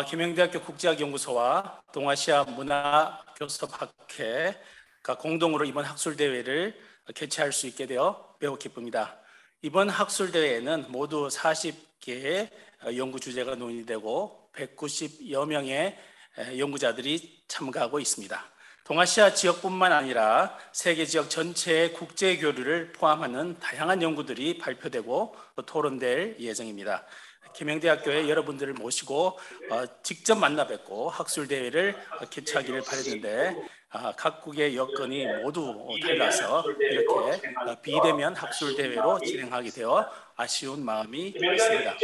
김영대학교 국제학연구소와 동아시아 문화교섭학회가 공동으로 이번 학술대회를 개최할 수 있게 되어 매우 기쁩니다. 이번 학술대회에는 모두 40개의 연구 주제가 논의되고 190여 명의 연구자들이 참가하고 있습니다. 동아시아 지역뿐만 아니라 세계 지역 전체의 국제 교류를 포함하는 다양한 연구들이 발표되고 토론될 예정입니다. 김영대학교에 여러분들을 모시고 직접 만나 뵙고 학술대회를 개최하기를 바랬는데 각국의 여건이 모두 달라서 이렇게 비대면 학술대회로 진행하게 되어 아쉬운 마음이 있습니다.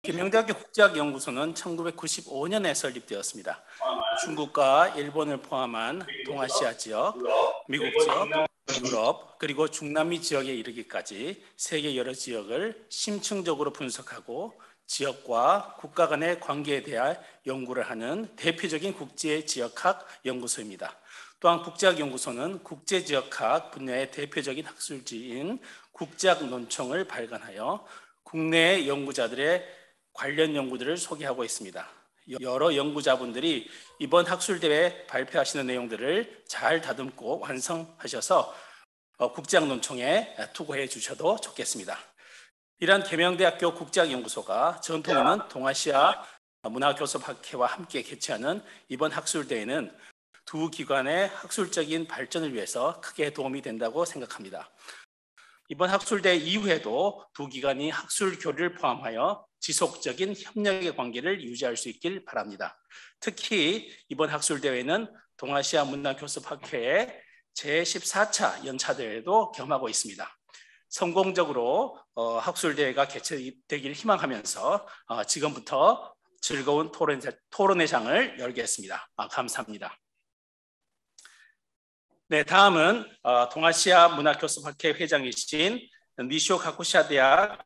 김영대학교 국제학연구소는 1995년에 설립되었습니다. 중국과 일본을 포함한 동아시아 지역, 미국 지역, 유럽 그리고 중남미 지역에 이르기까지 세계 여러 지역을 심층적으로 분석하고 지역과 국가 간의 관계에 대한 연구를 하는 대표적인 국제지역학 연구소입니다. 또한 국제학연구소는 국제지역학 분야의 대표적인 학술지인 국제학논청을 발간하여 국내 연구자들의 관련 연구들을 소개하고 있습니다. 여러 연구자분들이 이번 학술대회에 발표하시는 내용들을 잘 다듬고 완성하셔서 국제학논청에 투고해 주셔도 좋겠습니다. 이러한 계명대학교 국제학연구소가 전통 있는 동아시아 문화교섭학회와 함께 개최하는 이번 학술대회는 두 기관의 학술적인 발전을 위해서 크게 도움이 된다고 생각합니다. 이번 학술대회 이후에도 두 기관이 학술 교류를 포함하여 지속적인 협력의 관계를 유지할 수 있길 바랍니다. 특히 이번 학술대회는 동아시아 문화교섭학회의 제14차 연차대회도 겸하고 있습니다. 성공적으로 학술대회가 개최되길 희망하면서 지금부터 즐거운 토론회 장을 열겠습니다. 감사합니다. 네, 다음은 동아시아 문화교섭학회 회장이신 니시오 가쿠시아 대학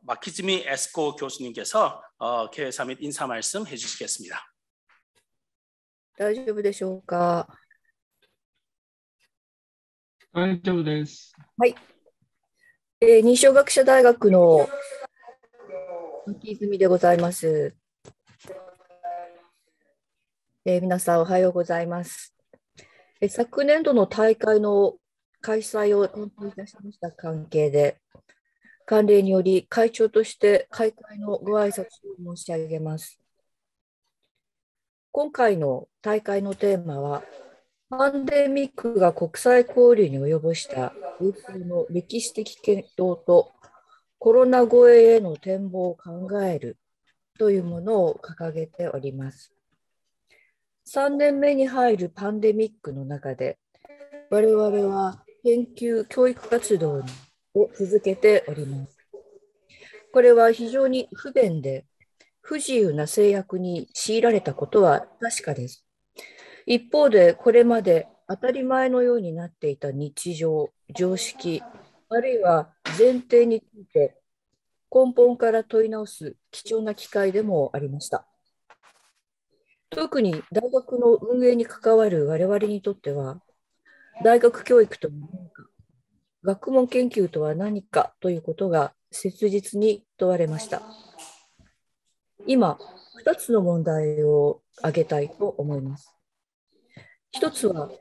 마키즈미 에스코 교수님께서 개회사 및 인사 말씀 해주시겠습니다. 大丈夫でしょうか。大丈夫です。はい。二松学舎大学の牧泉でございます。皆さんおはようございます。昨年度の大会の開催を担当いたしました関係で、慣例により会長として開会のご挨拶を申し上げます。今回の大会のテーマは、パンデミックが国際交流に及ぼした影響の歴史的検討とコロナ超えへの展望を考えるというものを掲げております。3年目に入るパンデミックの中で、我々は研究・教育活動を続けております。これは非常に不便で、不自由な制約に強いられたことは確かです。一方で、これまで当たり前のようになっていた日常、常識、あるいは前提について根本から問い直す貴重な機会でもありました。特に大学の運営に関わる我々にとっては、大学教育とは何か、学問研究とは何かということが切実に問われました。今、2つの問題を挙げたいと思います。一つは、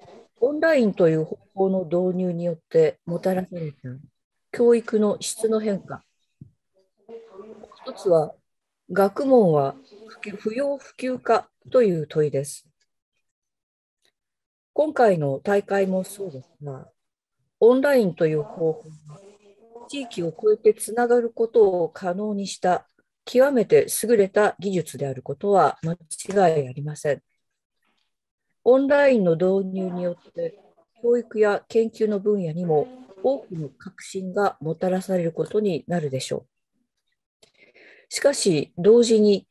オンラインという方法の導入によってもたらされた教育の質の変化。一つは、学問は不要不急かという問いです。今回の大会もそうですが、オンラインという方法が地域を超えてつながることを可能にした極めて優れた技術であることは間違いありません。オンラインの導入によって教育や研究の分野にも多くの革新がもたらされることになるでしょう。しかし同時に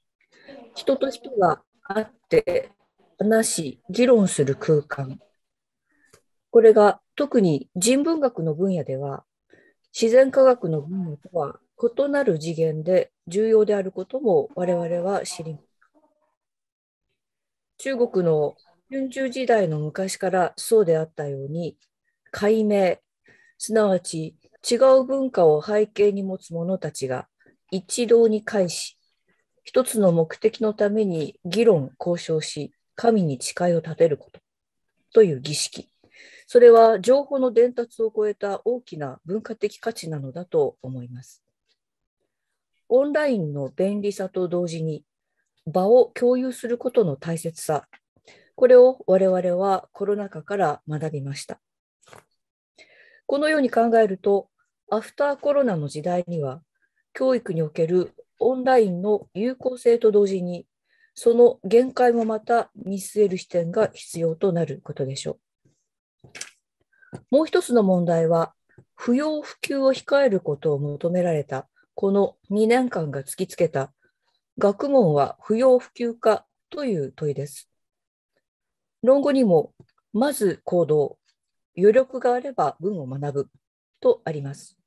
人と人が会って話し議論する空間、これが特に人文学の分野では自然科学の分野とは異なる次元で重要であることも我々は知ります。中国の春秋時代の昔からそうであったように、解明、すなわち違う文化を背景に持つ者たちが一堂に会し、一つの目的のために議論、交渉し、神に誓いを立てることという儀式。それは情報の伝達を超えた大きな文化的価値なのだと思います。オンラインの便利さと同時に場を共有することの大切さ、これを我々はコロナ禍から学びました。このように考えると、アフターコロナの時代には、教育におけるオンラインの有効性と同時に、その限界もまた見据える視点が必要となることでしょう。もう一つの問題は、不要不急を控えることを求められたこの2年間が突きつけた学問は不要不急かという問いです。論語にも、まず行動、余力があれば文を学ぶとあります。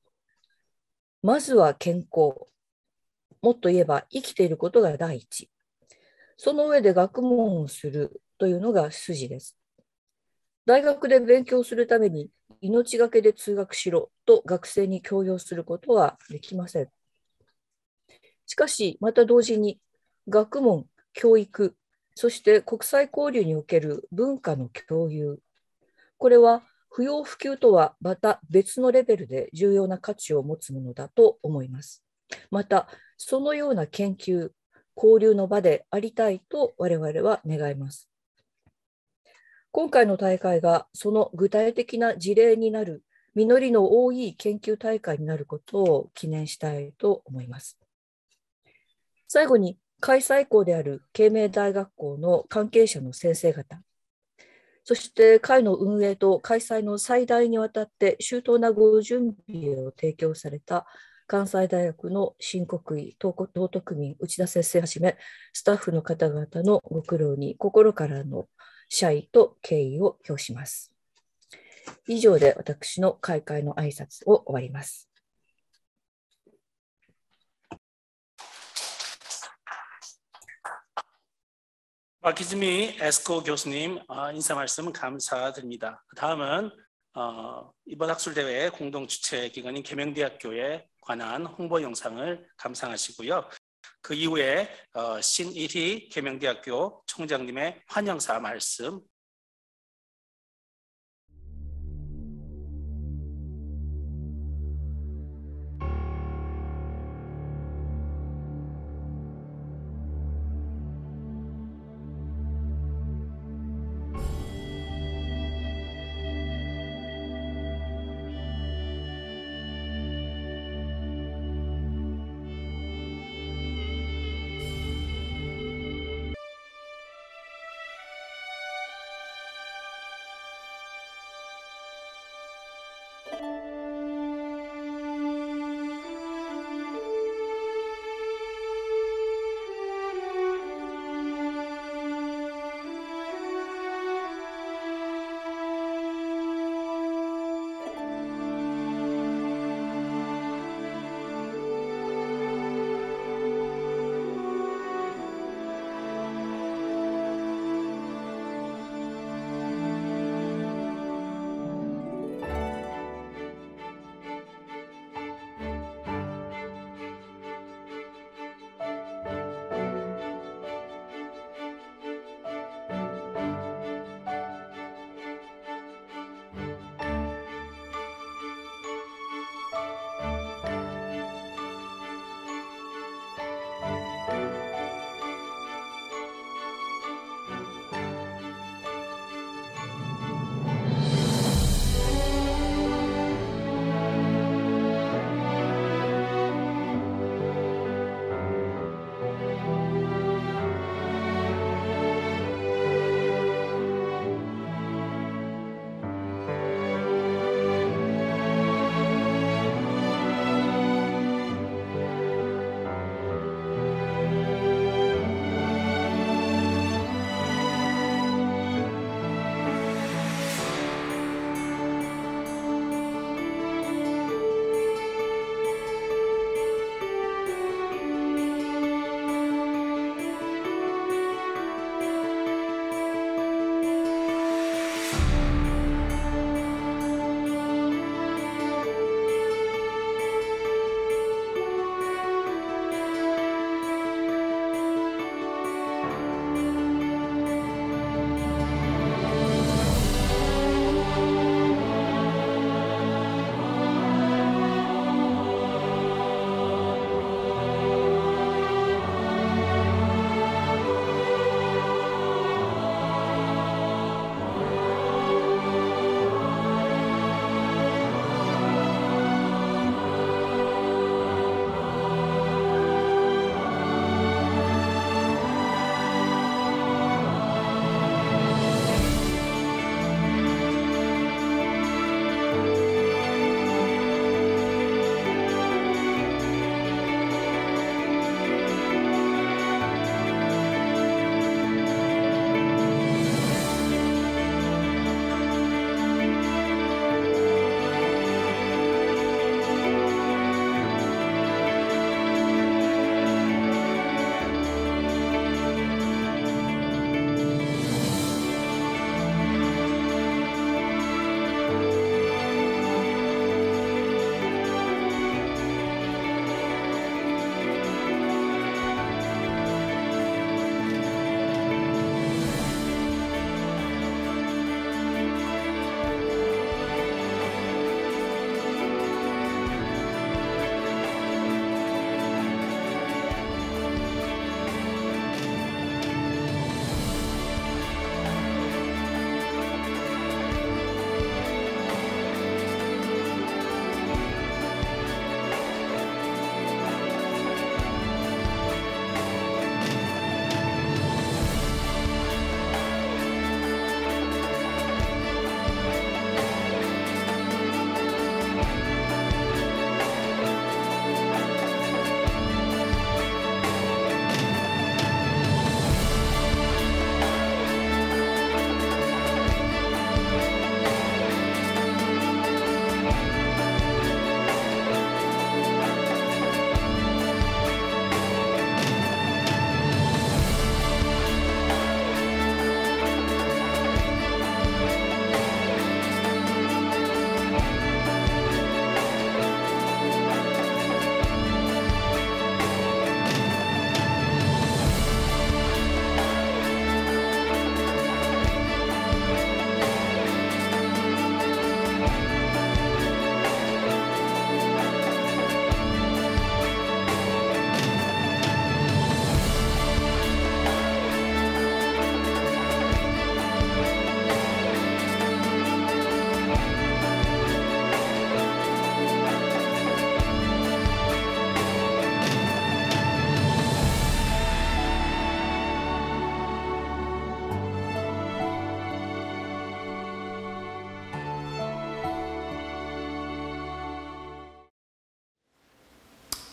まずは健康、もっと言えば生きていることが第一。その上で学問をするというのが筋です。大学で勉強するために命がけで通学しろと学生に強要することはできません。しかし、また同時に学問、教育、そして国際交流における文化の共有、これは不要不急とはまた別のレベルで重要な価値を持つものだと思います。また、そのような研究、交流の場でありたいと我々は願います。今回の大会がその具体的な事例になる実りの多い研究大会になることを記念したいと思います。最後に、開催校である慶明大学校の関係者の先生方、そして会の運営と開催の最大にわたって周到なご準備を提供された関西大学の新国医、道徳民、内田先生はじめ、スタッフの方々のご苦労に心からの謝意と敬意を表します。以上で私の開会の挨拶を終わります。마키즈미 에스코 교수님 인사 말씀 감사드립니다. 다음은 이번 학술대회 공동 주최 기관인 계명대학교에 관한 홍보 영상을 감상하시고요. 그 이후에 신일희 계명대학교 총장님의 환영사 말씀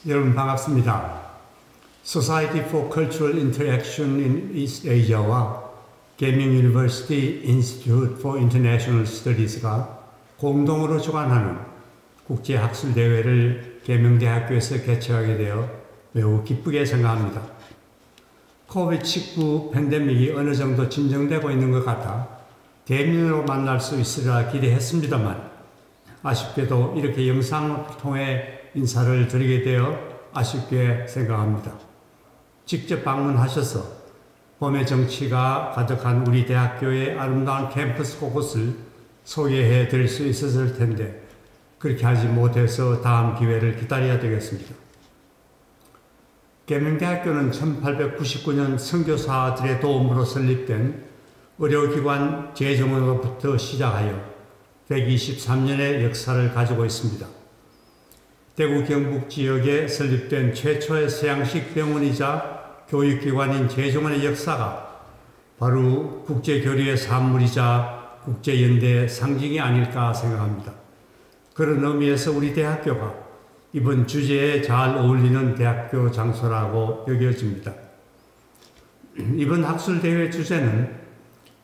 여러분 반갑습니다. Society for Cultural Interaction in East Asia와 계명 University Institute for International Studies가 공동으로 주관하는 국제학술대회를 계명대학교에서 개최하게 되어 매우 기쁘게 생각합니다. 코비드-19 팬데믹이 어느 정도 진정되고 있는 것 같아 대면으로 만날 수 있으리라 기대했습니다만 아쉽게도 이렇게 영상을 통해 인사를 드리게 되어 아쉽게 생각합니다. 직접 방문하셔서 봄의 정취가 가득한 우리 대학교의 아름다운 캠퍼스 곳곳을 소개해 드릴 수 있었을 텐데 그렇게 하지 못해서 다음 기회를 기다려야 되겠습니다. 계명대학교는 1899년 선교사들의 도움으로 설립된 의료기관 재정원으로부터 시작하여 123년의 역사를 가지고 있습니다. 대구 경북 지역에 설립된 최초의 서양식 병원이자 교육기관인 재정원의 역사가 바로 국제교류의 산물이자 국제연대의 상징이 아닐까 생각합니다. 그런 의미에서 우리 대학교가 이번 주제에 잘 어울리는 대학교 장소라고 여겨집니다. 이번 학술대회 주제는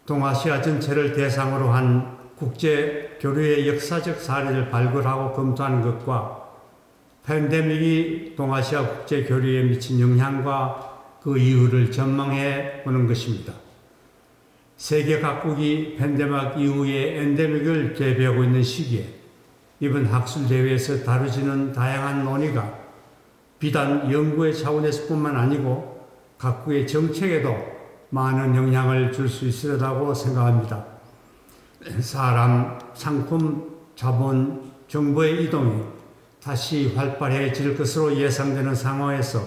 동아시아 전체를 대상으로 한 국제교류의 역사적 사례를 발굴하고 검토하는 것과 팬데믹이 동아시아 국제교류에 미친 영향과 그 이유를 전망해 보는 것입니다. 세계 각국이 팬데믹 이후의 엔데믹을 대비하고 있는 시기에 이번 학술대회에서 다루지는 다양한 논의가 비단 연구의 차원에서뿐만 아니고 각국의 정책에도 많은 영향을 줄 수 있으리라고 생각합니다. 사람, 상품, 자본, 정보의 이동이 다시 활발해질 것으로 예상되는 상황에서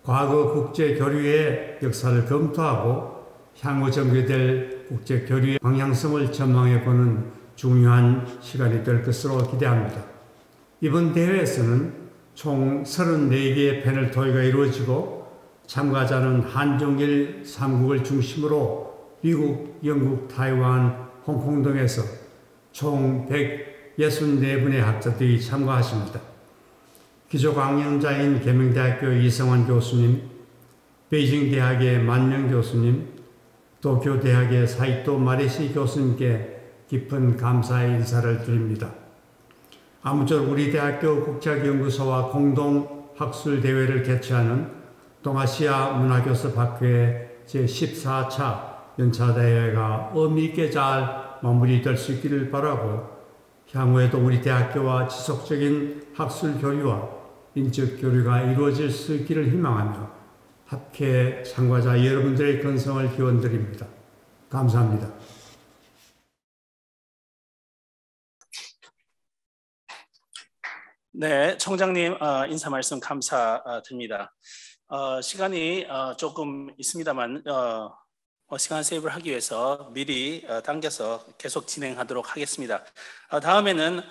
과거 국제교류의 역사를 검토하고 향후 전개될 국제교류의 방향성을 전망해보는 중요한 시간이 될 것으로 기대합니다. 이번 대회에서는 총 34개의 패널 토의가 이루어지고 참가자는 한중일 3국을 중심으로 미국, 영국, 타이완, 홍콩 등에서 총 164분의 학자들이 참가하십니다. 기조 강연자인 계명대학교 이성환 교수님, 베이징대학의 만명 교수님, 도쿄대학의 사이토 마레시 교수님께 깊은 감사의 인사를 드립니다. 아무쪼록 우리 대학교 국제학연구소와 공동 학술대회를 개최하는 동아시아 문화교섭학회 제14차 연차대회가 의미 있게 잘 마무리될 수 있기를 바라고 향후에도 우리 대학교와 지속적인 학술 교류와 인적 교류가 이루어질 수 있기를 희망하며 학회 참가자 여러분들의 건성을 기원드립니다. 감사합니다. 네, 청장님 인사 말씀 감사드립니다. 시간이 조금 있습니다만 시간 세이브를 하기 위해서 미리 당겨서 계속 진행하도록 하겠습니다. 다음에는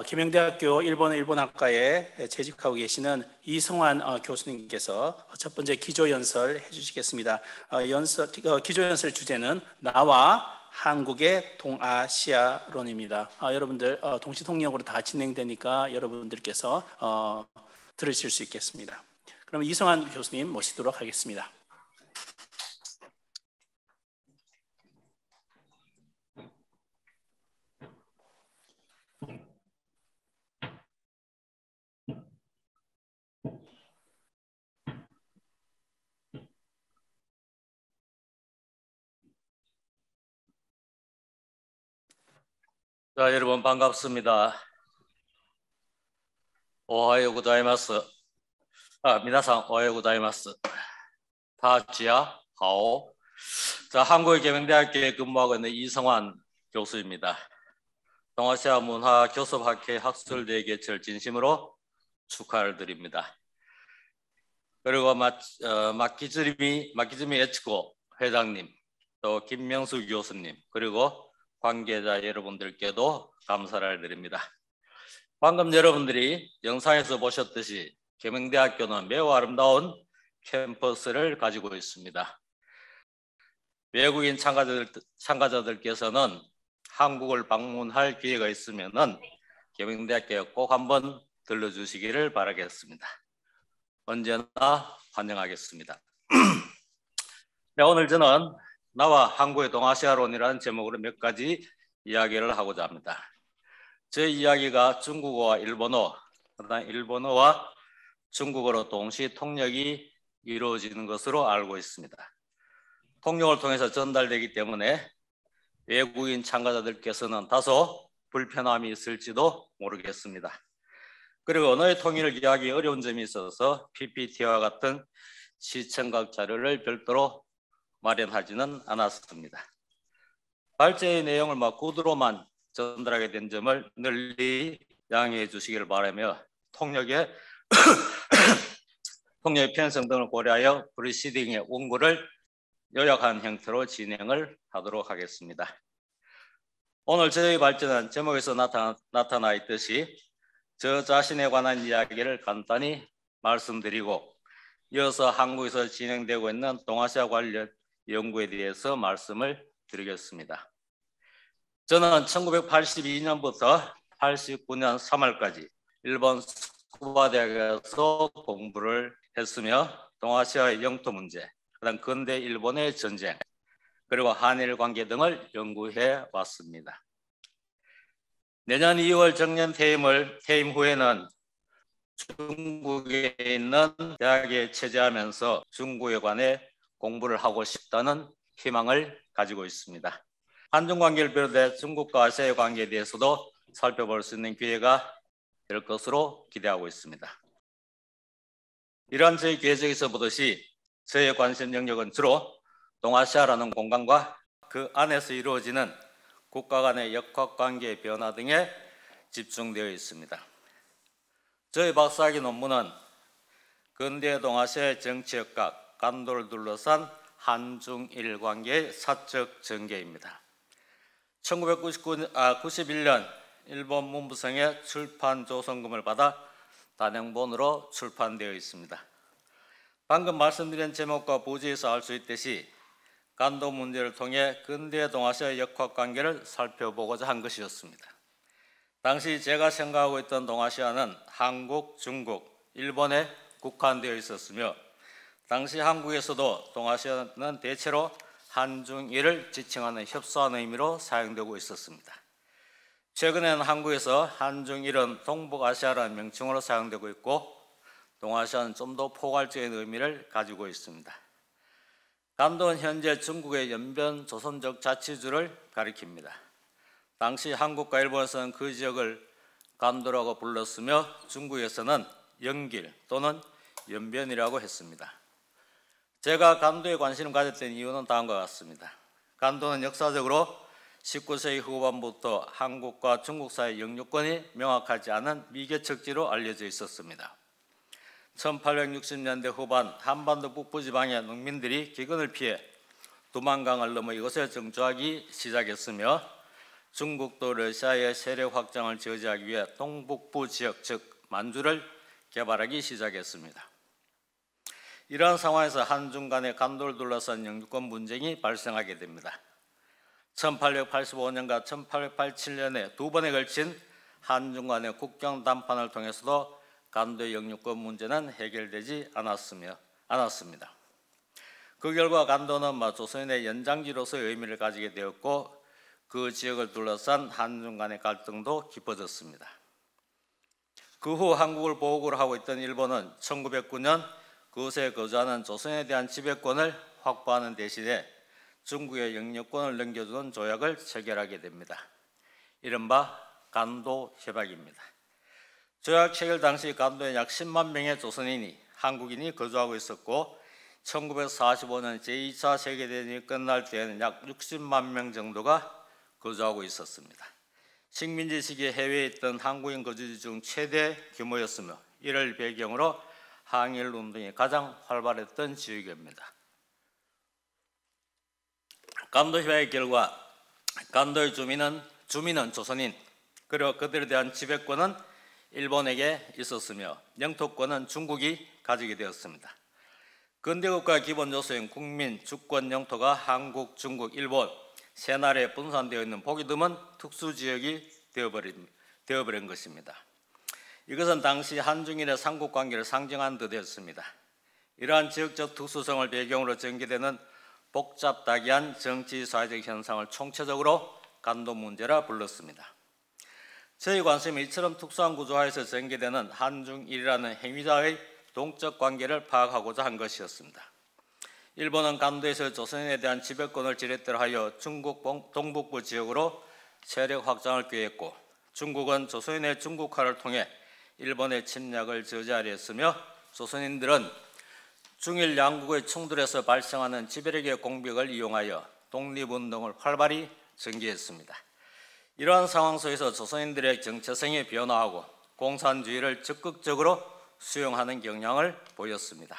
계명대학교 일본학과에 재직하고 계시는 이성환 교수님께서 첫 번째 기조연설 해주시겠습니다. 기조연설 주제는 나와 한국의 동아시아론입니다. 여러분들 동시통역으로 다 진행되니까 여러분들께서 들으실 수 있겠습니다. 그럼 이성환 교수님 모시도록 하겠습니다. 자, 여러분 반갑습니다. 오하요 고자이마스. 미나상 오하요 고자이마스. 다지야 하오. 자, 한국의 계명대학교에 근무하고 있는 이성환 교수입니다. 동아시아 문화 교섭학회 학술대회 개최를 진심으로 축하를 드립니다. 그리고 마키즈미 에치코 회장님, 또 김명수 교수님, 그리고 관계자 여러분들께도 감사를 드립니다. 방금 여러분들이 영상에서 보셨듯이 계명대학교는 매우 아름다운 캠퍼스를 가지고 있습니다. 외국인 참가자들께서는 한국을 방문할 기회가 있으면은 계명대학교에 꼭 한번 들러주시기를 바라겠습니다. 언제나 환영하겠습니다. 네, 오늘 저는 나와 한국의 동아시아론이라는 제목으로 몇 가지 이야기를 하고자 합니다. 제 이야기가 중국어와 일본어, 그다음 일본어와 중국어로 동시 통역이 이루어지는 것으로 알고 있습니다. 통역을 통해서 전달되기 때문에 외국인 참가자들께서는 다소 불편함이 있을지도 모르겠습니다. 그리고 언어의 통일을 이해하기 어려운 점이 있어서 PPT와 같은 시청각 자료를 별도로 마련하지는 않았습니다. 발제의 내용을 구두로만 전달하게 된 점을 널리 양해해 주시기를 바라며 통역의 편성 등을 고려하여 프리시딩의 원고를 요약한 형태로 진행을 하도록 하겠습니다. 오늘 저의 발제는 제목에서 나타나 있듯이 저 자신에 관한 이야기를 간단히 말씀드리고 이어서 한국에서 진행되고 있는 동아시아 관련 연구에 대해서 말씀을 드리겠습니다. 저는 1982년부터 89년 3월까지 일본 스쿠바 대학에서 공부를 했으며 동아시아의 영토 문제, 그다음 근대 일본의 전쟁, 그리고 한일 관계 등을 연구해 왔습니다. 내년 2월 정년 퇴임 후에는 중국에 있는 대학에 체제하면서 중국에 관해 공부를 하고 싶다는 희망을 가지고 있습니다. 한중 관계를 비롯해 중국과 아시아의 관계에 대해서도 살펴볼 수 있는 기회가 될 것으로 기대하고 있습니다. 이러한 저의 계획에서 보듯이 저의 관심 영역은 주로 동아시아라는 공간과 그 안에서 이루어지는 국가 간의 역학관계의 변화 등에 집중되어 있습니다. 저의 박사학위 논문은 근대 동아시아의 정치역학, 간도를 둘러싼 한중일 관계의 사적 전개입니다. 1991년 일본 문부성의 출판 조성금을 받아 단행본으로 출판되어 있습니다. 방금 말씀드린 제목과 부지에서 알 수 있듯이 간도 문제를 통해 근대 동아시아의 역학관계를 살펴보고자 한 것이었습니다. 당시 제가 생각하고 있던 동아시아는 한국, 중국, 일본에 국한되어 있었으며 당시 한국에서도 동아시아는 대체로 한중일을 지칭하는 협소한 의미로 사용되고 있었습니다. 최근에는 한국에서 한중일은 동북아시아라는 명칭으로 사용되고 있고 동아시아는 좀 더 포괄적인 의미를 가지고 있습니다. 간도는 현재 중국의 연변 조선족 자치주를 가리킵니다. 당시 한국과 일본에서는 그 지역을 간도라고 불렀으며 중국에서는 영길 또는 연변이라고 했습니다. 제가 간도에 관심을 가졌던 이유는 다음과 같습니다. 간도는 역사적으로 19세기 후반부터 한국과 중국 사이 영유권이 명확하지 않은 미개척지로 알려져 있었습니다. 1860년대 후반 한반도 북부 지방의 농민들이 기근을 피해 두만강을 넘어 이곳에 정주하기 시작했으며 중국도 러시아의 세력 확장을 저지하기 위해 동북부 지역 즉 만주를 개발하기 시작했습니다. 이러한 상황에서 한중 간의 간도를 둘러싼 영유권 분쟁이 발생하게 됩니다. 1885년과 1887년에 두 번에 걸친 한중 간의 국경 담판을 통해서도 간도의 영유권 문제는 해결되지 않았습니다. 그 결과 간도는 조선인의 연장지로서의 의미를 가지게 되었고 그 지역을 둘러싼 한중 간의 갈등도 깊어졌습니다. 그 후 한국을 보호구로 하고 있던 일본은 1909년 그곳에 거주하는 조선에 대한 지배권을 확보하는 대신에 중국의 영유권을 넘겨주는 조약을 체결하게 됩니다. 이른바 간도 협약입니다. 조약 체결 당시 간도에 약 10만 명의 조선인이 한국인이 거주하고 있었고 1945년 제2차 세계대전이 끝날 때에는 약 60만 명 정도가 거주하고 있었습니다. 식민지 시기에 해외에 있던 한국인 거주지 중 최대 규모였으며 이를 배경으로 항일 운동이 가장 활발했던 지역입니다. 간도 협약의 결과 간도의 주민은 조선인 그리고 그들에 대한 지배권은 일본에게 있었으며 영토권은 중국이 가지게 되었습니다. 근대국가의 기본 요소인 국민, 주권, 영토가 한국, 중국, 일본 세 나라에 분산되어 있는 보기 드문 특수지역이 되어버린 것입니다. 이것은 당시 한중일의 삼국관계를 상징한 듯했습니다. 이러한 지역적 특수성을 배경으로 전개되는 복잡다기한 정치 사회적 현상을 총체적으로 간도 문제라 불렀습니다. 저희 관심은 이처럼 특수한 구조화에서 전개되는 한중일이라는 행위자의 동적 관계를 파악하고자 한 것이었습니다. 일본은 간도에서 조선인에 대한 지배권을 지렛대로 하여 중국 동북부 지역으로 세력 확장을 계획했고, 중국은 조선인의 중국화를 통해 일본의 침략을 저지하려 했으며, 조선인들은 중일 양국의 충돌에서 발생하는 지배력의 공백을 이용하여 독립운동을 활발히 전개했습니다. 이러한 상황 속에서 조선인들의 정체성이 변화하고 공산주의를 적극적으로 수용하는 경향을 보였습니다.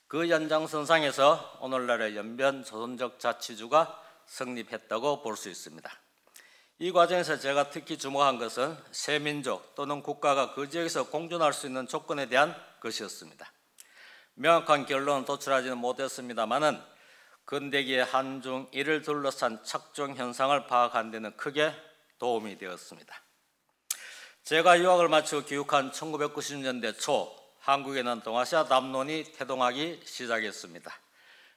그 연장선상에서 오늘날의 연변 조선적 자치주가 성립했다고 볼 수 있습니다. 이 과정에서 제가 특히 주목한 것은 새 민족 또는 국가가 그 지역에서 공존할 수 있는 조건에 대한 것이었습니다. 명확한 결론은 도출하지는 못했습니다마는 근대기의 한중일을 둘러싼 착종 현상을 파악하는 데는 크게 도움이 되었습니다. 제가 유학을 마치고 귀국한 1990년대 초, 한국에는 동아시아 담론이 태동하기 시작했습니다.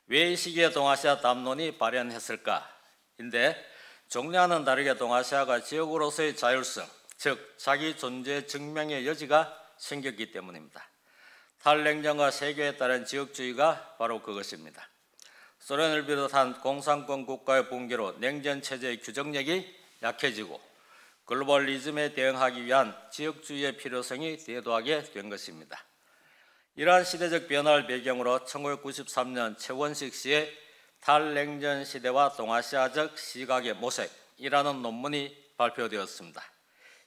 왜 이 시기에 동아시아 담론이 발현했을까인데, 종래와는 다르게 동아시아가 지역으로서의 자율성, 즉 자기 존재 증명의 여지가 생겼기 때문입니다. 탈냉전과 세계에 따른 지역주의가 바로 그것입니다. 소련을 비롯한 공산권 국가의 붕괴로 냉전 체제의 규정력이 약해지고 글로벌리즘에 대응하기 위한 지역주의의 필요성이 대두하게 된 것입니다. 이러한 시대적 변화를 배경으로 1993년 최원식 씨의 탈냉전 시대와 동아시아적 시각의 모색이라는 논문이 발표되었습니다.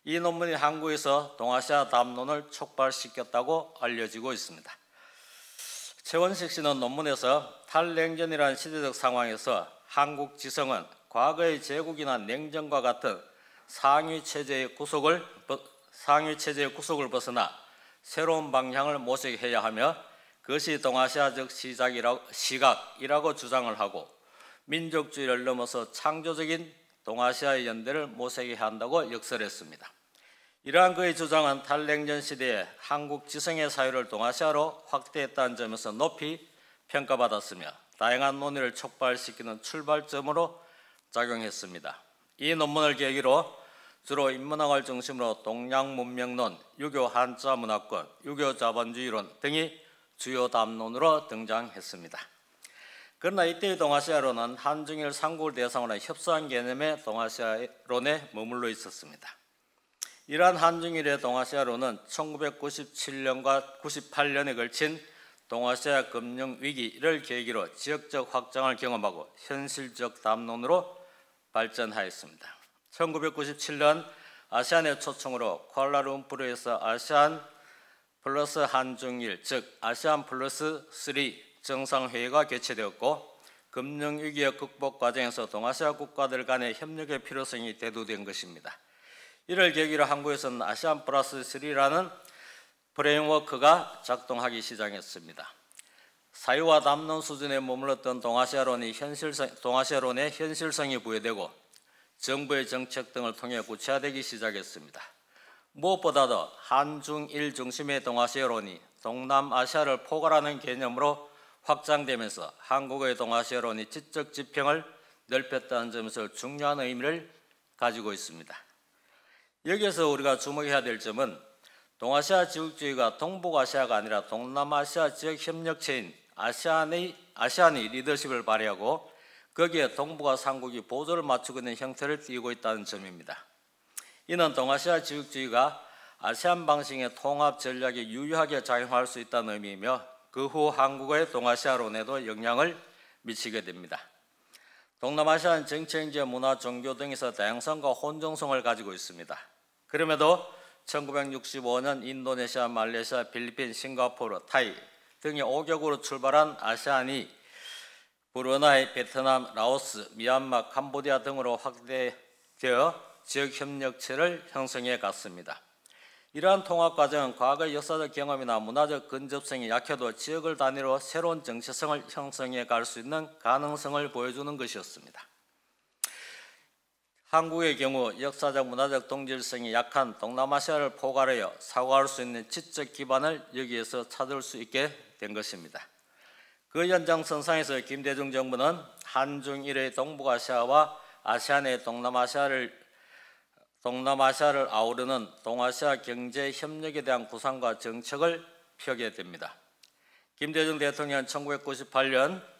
이 논문이 한국에서 동아시아 담론을 촉발시켰다고 알려지고 있습니다. 최원식 씨는 논문에서 탈냉전이라는 시대적 상황에서 한국 지성은 과거의 제국이나 냉전과 같은 상위 체제의 구속을 벗어나 새로운 방향을 모색해야 하며, 그것이 동아시아적 시각이라고 주장을 하고, 민족주의를 넘어서 창조적인 동아시아의 연대를 모색해야 한다고 역설했습니다. 이러한 그의 주장은 탈냉전 시대에 한국 지성의 사유를 동아시아로 확대했다는 점에서 높이 평가받았으며, 다양한 논의를 촉발시키는 출발점으로 작용했습니다. 이 논문을 계기로 주로 인문학을 중심으로 동양문명론, 유교 한자 문화권, 유교 자본주의론 등이 주요 담론으로 등장했습니다. 그러나 이때의 동아시아론은 한중일 삼국을 대상으로 한 협소한 개념의 동아시아론에 머물러 있었습니다. 이러한 한중일의 동아시아론은 1997년과 98년에 걸친 동아시아 금융위기를 계기로 지역적 확장을 경험하고 현실적 담론으로 발전하였습니다. 1997년 아세안의 초청으로 쿠알라룸푸르에서 아세안 플러스 한중일, 즉 아세안 플러스 3 정상회의가 개최되었고, 금융위기의 극복 과정에서 동아시아 국가들 간의 협력의 필요성이 대두된 것입니다. 이를 계기로 한국에서는 아세안 플러스 3라는 프레임워크가 작동하기 시작했습니다. 사유와 담론 수준에 머물렀던 동아시아론의 현실성이 부여되고 정부의 정책 등을 통해 구체화되기 시작했습니다. 무엇보다도 한중일 중심의 동아시아론이 동남아시아를 포괄하는 개념으로 확장되면서 한국의 동아시아론이 지적 지평을 넓혔다는 점에서 중요한 의미를 가지고 있습니다. 여기에서 우리가 주목해야 될 점은 동아시아 지역주의가 동북아시아가 아니라 동남아시아 지역 협력체인 아시안이 리더십을 발휘하고 거기에 동북아 삼국이 보조를 맞추고 있는 형태를 띠고 있다는 점입니다. 이는 동아시아 지역주의가 아세안 방식의 통합 전략에 유효하게 작용할 수 있다는 의미이며, 그 후 한국의 동아시아론에도 영향을 미치게 됩니다. 동남아시아는 정치행정, 문화, 종교 등에서 다양성과 혼종성을 가지고 있습니다. 그럼에도 1965년 인도네시아, 말레이시아, 필리핀, 싱가포르, 타이 등의 5개국으로 출발한 아세안이 브루나이, 베트남, 라오스, 미얀마, 캄보디아 등으로 확대되어 지역협력체를 형성해 갔습니다. 이러한 통합 과정은 과거의 역사적 경험이나 문화적 근접성이 약해도 지역을 단위로 새로운 정체성을 형성해 갈 수 있는 가능성을 보여주는 것이었습니다. 한국의 경우 역사적 문화적 동질성이 약한 동남아시아를 포괄하여 사고할 수 있는 지적 기반을 여기에서 찾을 수 있게 된 것입니다. 그 연장선상에서 김대중 정부는 한중일의 동북아시아와 아시안의 동남아시아를 아우르는 동아시아 경제 협력에 대한 구상과 정책을 펴게 됩니다. 김대중 대통령은 1998년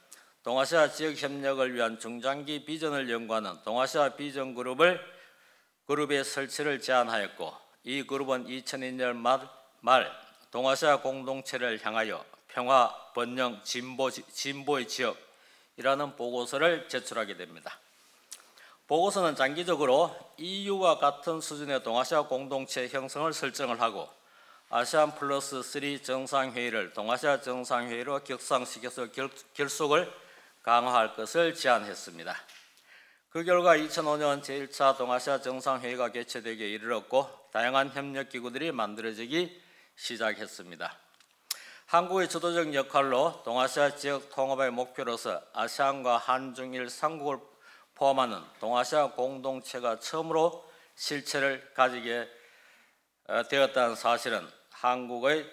동아시아 지역 협력을 위한 중장기 비전을 연구하는 동아시아 비전 그룹의 설치를 제안하였고, 이 그룹은 2002년 말 동아시아 공동체를 향하여 평화, 번영, 진보의 지역이라는 보고서를 제출하게 됩니다. 보고서는 장기적으로 EU와 같은 수준의 동아시아 공동체 형성을 설정을 하고, 아세안 플러스 3 정상회의를 동아시아 정상회의로 격상시켜서 결속을 강화할 것을 제안했습니다. 그 결과 2005년 제1차 동아시아 정상회의가 개최되기에 이르렀고, 다양한 협력기구들이 만들어지기 시작했습니다. 한국의 주도적 역할로 동아시아 지역 통합의 목표로서 아세안과 한중일 3국을 포함하는 동아시아 공동체가 처음으로 실체를 가지게 되었다는 사실은 한국의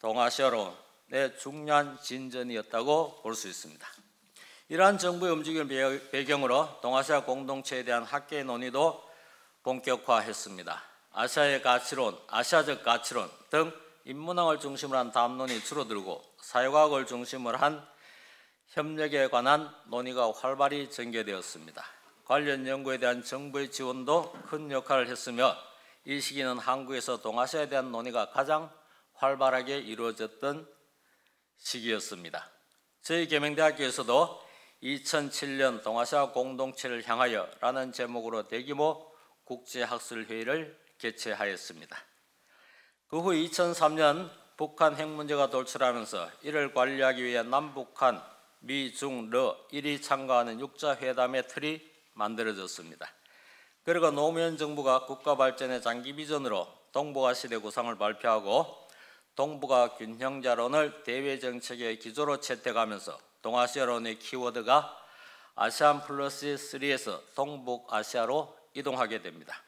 동아시아론의 중요한 진전이었다고 볼 수 있습니다. 이러한 정부의 움직임을 배경으로 동아시아 공동체에 대한 학계의 논의도 본격화했습니다. 아시아의 가치론, 아시아적 가치론 등 인문학을 중심으로 한 담론이 줄어들고 사회과학을 중심으로 한 협력에 관한 논의가 활발히 전개되었습니다. 관련 연구에 대한 정부의 지원도 큰 역할을 했으며, 이 시기는 한국에서 동아시아에 대한 논의가 가장 활발하게 이루어졌던 시기였습니다. 저희 계명대학교에서도 2007년 동아시아 공동체를 향하여 라는 제목으로 대규모 국제학술회의를 개최하였습니다. 그 후 2003년 북한 핵 문제가 돌출하면서 이를 관리하기 위해 남북한, 미, 중, 러 1이 참가하는 6자 회담의 틀이 만들어졌습니다. 그리고 노무현 정부가 국가 발전의 장기 비전으로 동북아 시대 구상을 발표하고 동북아 균형자론을 대외 정책의 기조로 채택하면서 동아시아론의 키워드가 아세안 플러스 3에서 동북아시아로 이동하게 됩니다.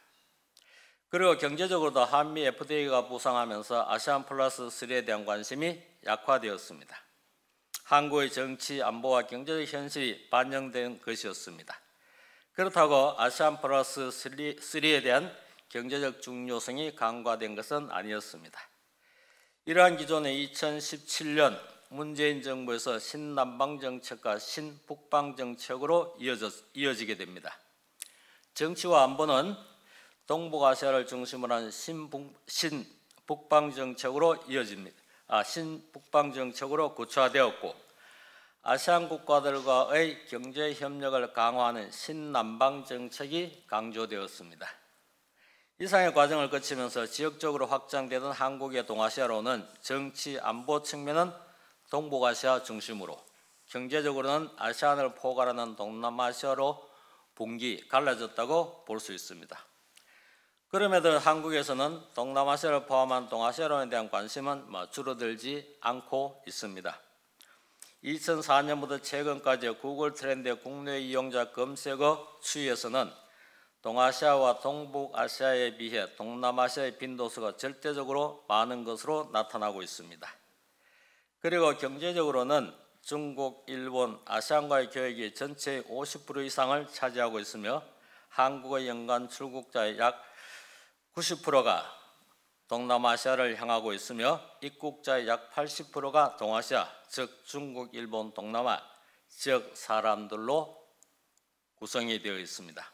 그리고 경제적으로도 한미 FTA가 부상하면서 아세안 플러스 3에 대한 관심이 약화되었습니다. 한국의 정치, 안보와 경제적 현실이 반영된 것이었습니다. 그렇다고 아세안 플러스 3에 대한 경제적 중요성이 강화된 것은 아니었습니다. 이러한 기존의 2017년 문재인 정부에서 신남방 정책과 신북방 정책으로 이어지게 됩니다. 정치와 안보는 동북아시아를 중심으로 한 신북방 정책으로 신북방 정책으로 구체화되었고, 아시안 국가들과의 경제 협력을 강화하는 신남방 정책이 강조되었습니다. 이상의 과정을 거치면서 지역적으로 확장되던 한국의 동아시아로는 정치 안보 측면은 동북아시아 중심으로, 경제적으로는 아시안을 포괄하는 동남아시아로 분기 갈라졌다고 볼 수 있습니다. 그럼에도 한국에서는 동남아시아를 포함한 동아시아론에 대한 관심은 줄어들지 않고 있습니다. 2004년부터 최근까지 구글 트렌드 국내 이용자 검색어 추이에서는 동아시아와 동북아시아에 비해 동남아시아의 빈도수가 절대적으로 많은 것으로 나타나고 있습니다. 그리고 경제적으로는 중국, 일본, 아시안과의 교역이 전체의 50% 이상을 차지하고 있으며, 한국의 연간 출국자의 약 90%가 동남아시아를 향하고 있으며, 입국자의 약 80%가 동아시아, 즉 중국, 일본, 동남아 지역 사람들로 구성이 되어 있습니다.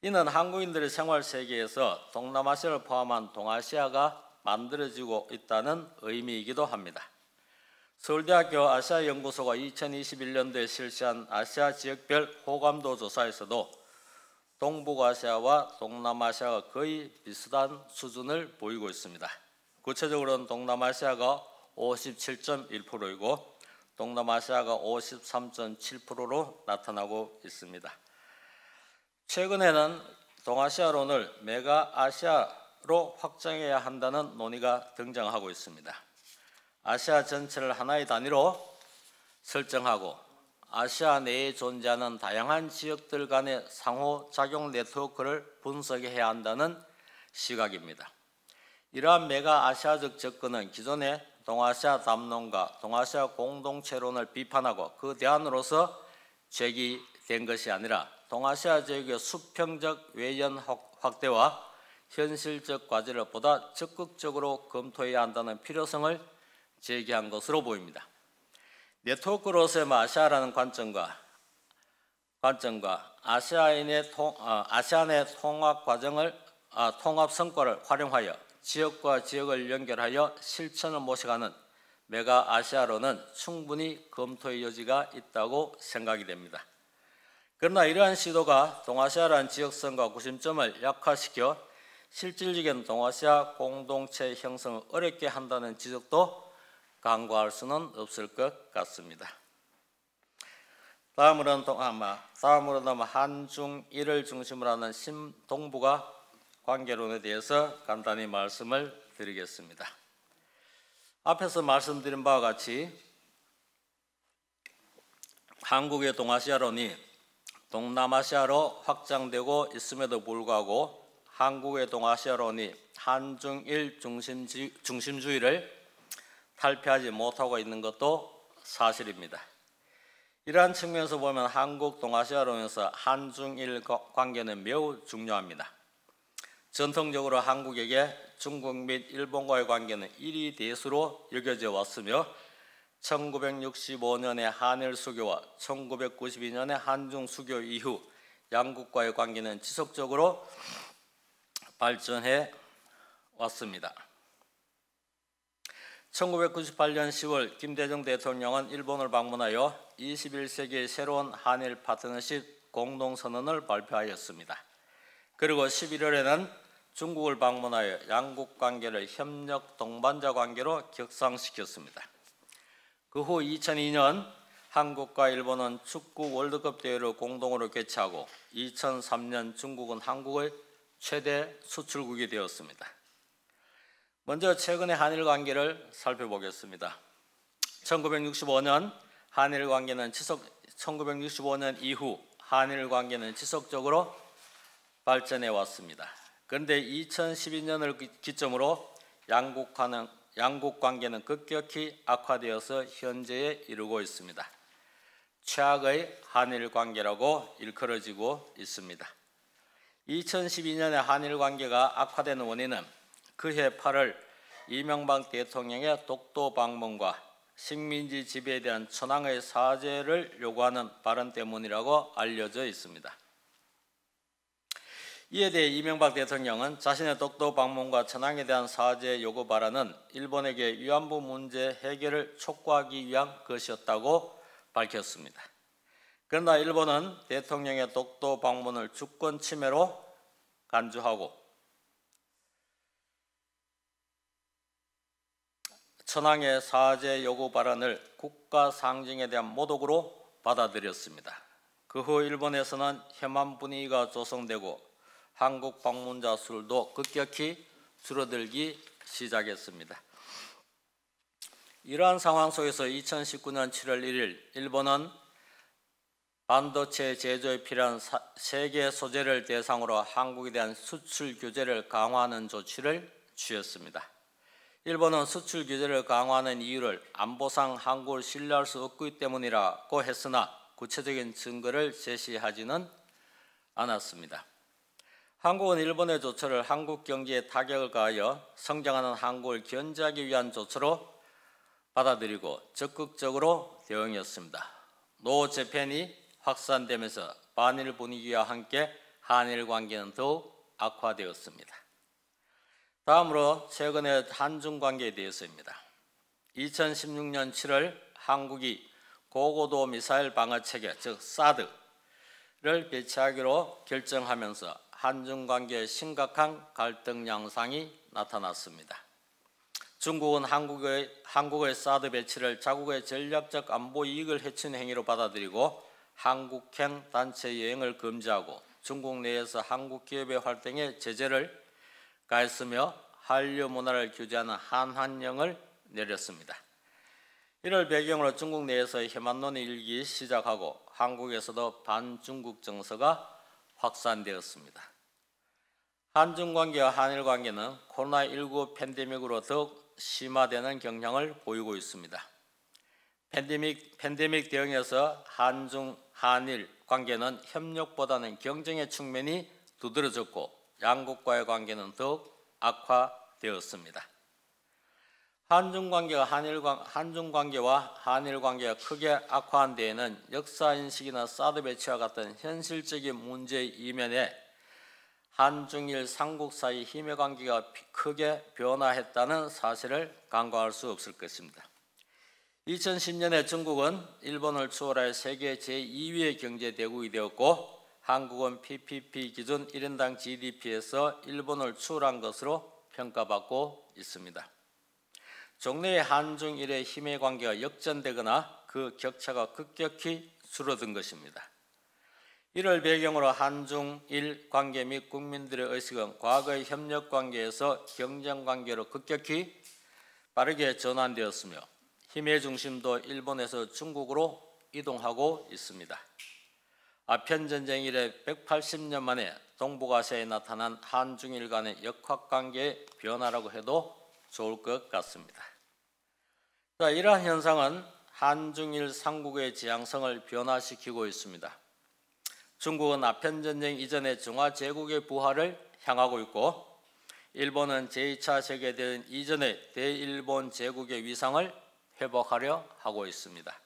이는 한국인들의 생활 세계에서 동남아시아를 포함한 동아시아가 만들어지고 있다는 의미이기도 합니다. 서울대학교 아시아연구소가 2021년도에 실시한 아시아 지역별 호감도 조사에서도 동북아시아와 동남아시아가 거의 비슷한 수준을 보이고 있습니다. 구체적으로는 동남아시아가 57.1%이고 동남아시아가 53.7%로 나타나고 있습니다. 최근에는 동아시아론을 메가아시아로 확장해야 한다는 논의가 등장하고 있습니다. 아시아 전체를 하나의 단위로 설정하고 아시아 내에 존재하는 다양한 지역들 간의 상호작용 네트워크를 분석해야 한다는 시각입니다. 이러한 메가 아시아적 접근은 기존의 동아시아 담론과 동아시아 공동체론을 비판하고 그 대안으로서 제기된 것이 아니라 동아시아 지역의 수평적 외연 확대와 현실적 과제를 보다 적극적으로 검토해야 한다는 필요성을 제기한 것으로 보입니다. 네트워크로서의 아시아라는 관점과 아시아인의 통합 성과를 활용하여 지역과 지역을 연결하여 실천을 모셔가는 메가 아시아로는 충분히 검토의 여지가 있다고 생각이 됩니다. 그러나 이러한 시도가 동아시아라는 지역성과 구심점을 약화시켜 실질적인 동아시아 공동체 형성을 어렵게 한다는 지적도 간과할 수는 없을 것 같습니다. 다음으로는 한중일을 중심으로 하는 신동북아 관계론에 대해서 간단히 말씀을 드리겠습니다. 앞에서 말씀드린 바와 같이 한국의 동아시아론이 동남아시아로 확장되고 있음에도 불구하고 한국의 동아시아론이 한중일 중심주의를 탈피하지 못하고 있는 것도 사실입니다. 이러한 측면에서 보면 한국 동아시아론에서 한중일 관계는 매우 중요합니다. 전통적으로 한국에게 중국 및 일본과의 관계는 일위 대수로 여겨져 왔으며 1965년의 한일 수교와 1992년의 한중 수교 이후 양국과의 관계는 지속적으로 발전해 왔습니다. 1998년 10월 김대중 대통령은 일본을 방문하여 21세기의 새로운 한일 파트너십 공동선언을 발표하였습니다. 그리고 11월에는 중국을 방문하여 양국 관계를 협력 동반자 관계로 격상시켰습니다. 그 후 2002년 한국과 일본은 축구 월드컵 대회를 공동으로 개최하고 2003년 중국은 한국의 최대 수출국이 되었습니다. 먼저 최근의 한일 관계를 살펴보겠습니다. 1965년 이후 한일 관계는 지속적으로 발전해 왔습니다. 그런데 2012년을 기점으로 양국 관계는 급격히 악화되어서 현재에 이르고 있습니다. 최악의 한일 관계라고 일컬어지고 있습니다. 2012년에 한일 관계가 악화되는 원인은 그해 8월 이명박 대통령의 독도 방문과 식민지 지배에 대한 천황의 사죄를 요구하는 발언 때문이라고 알려져 있습니다. 이에 대해 이명박 대통령은 자신의 독도 방문과 천황에 대한 사죄 요구 발언은 일본에게 위안부 문제 해결을 촉구하기 위한 것이었다고 밝혔습니다. 그러나 일본은 대통령의 독도 방문을 주권 침해로 간주하고 천황의 사죄 요구 발언을 국가 상징에 대한 모독으로 받아들였습니다. 그 후 일본에서는 혐한 분위기가 조성되고 한국 방문자 수도 급격히 줄어들기 시작했습니다. 이러한 상황 속에서 2019년 7월 1일 일본은 반도체 제조에 필요한 세계 소재를 대상으로 한국에 대한 수출 규제를 강화하는 조치를 취했습니다. 일본은 수출 규제를 강화하는 이유를 안보상 한국을 신뢰할 수 없기 때문이라고 했으나 구체적인 증거를 제시하지는 않았습니다. 한국은 일본의 조처를 한국 경제에 타격을 가하여 성장하는 한국을 견제하기 위한 조처로 받아들이고 적극적으로 대응했습니다. 노 재팬이 확산되면서 반일 분위기와 함께 한일 관계는 더욱 악화되었습니다. 다음으로 최근의 한중 관계에 대해서입니다. 2016년 7월 한국이 고고도 미사일 방어 체계, 즉 사드를 배치하기로 결정하면서 한중 관계에 심각한 갈등 양상이 나타났습니다. 중국은 한국의 사드 배치를 자국의 전략적 안보 이익을 해치는 행위로 받아들이고 한국행 단체 여행을 금지하고 중국 내에서 한국 기업의 활동에 제재를 가했으며 한류 문화를 규제하는 한한령을 내렸습니다. 이를 배경으로 중국 내에서의 혐한론이 일기 시작하고 한국에서도 반중국 정서가 확산되었습니다. 한중 관계와 한일 관계는 코로나19 팬데믹으로 더욱 심화되는 경향을 보이고 있습니다. 팬데믹 대응에서 한중, 한일 관계는 협력보다는 경쟁의 측면이 두드러졌고 양국과의 관계는 더욱 악화되었습니다. 한중 관계와 한일 관계가 크게 악화한 데에는 역사인식이나 사드 배치와 같은 현실적인 문제의 이면에 한중일 삼국 사이 힘의 관계가 크게 변화했다는 사실을 간과할 수 없을 것입니다. 2010년에 중국은 일본을 추월해 세계 제2위의 경제대국이 되었고 한국은 PPP 기준 1인당 GDP에서 일본을 추월한 것으로 평가받고 있습니다. 종래의 한중일의 힘의 관계가 역전되거나 그 격차가 급격히 줄어든 것입니다. 이를 배경으로 한중일 관계 및 국민들의 의식은 과거의 협력 관계에서 경쟁 관계로 급격히 빠르게 전환되었으며 힘의 중심도 일본에서 중국으로 이동하고 있습니다. 아편전쟁 이래 180년 만에 동북아시아에 나타난 한중일 간의 역학관계의 변화라고 해도 좋을 것 같습니다. 이러한 현상은 한중일 삼국의 지향성을 변화시키고 있습니다. 중국은 아편전쟁 이전의 중화제국의 부활을 향하고 있고 일본은 제2차 세계대전 이전의 대일본 제국의 위상을 회복하려 하고 있습니다.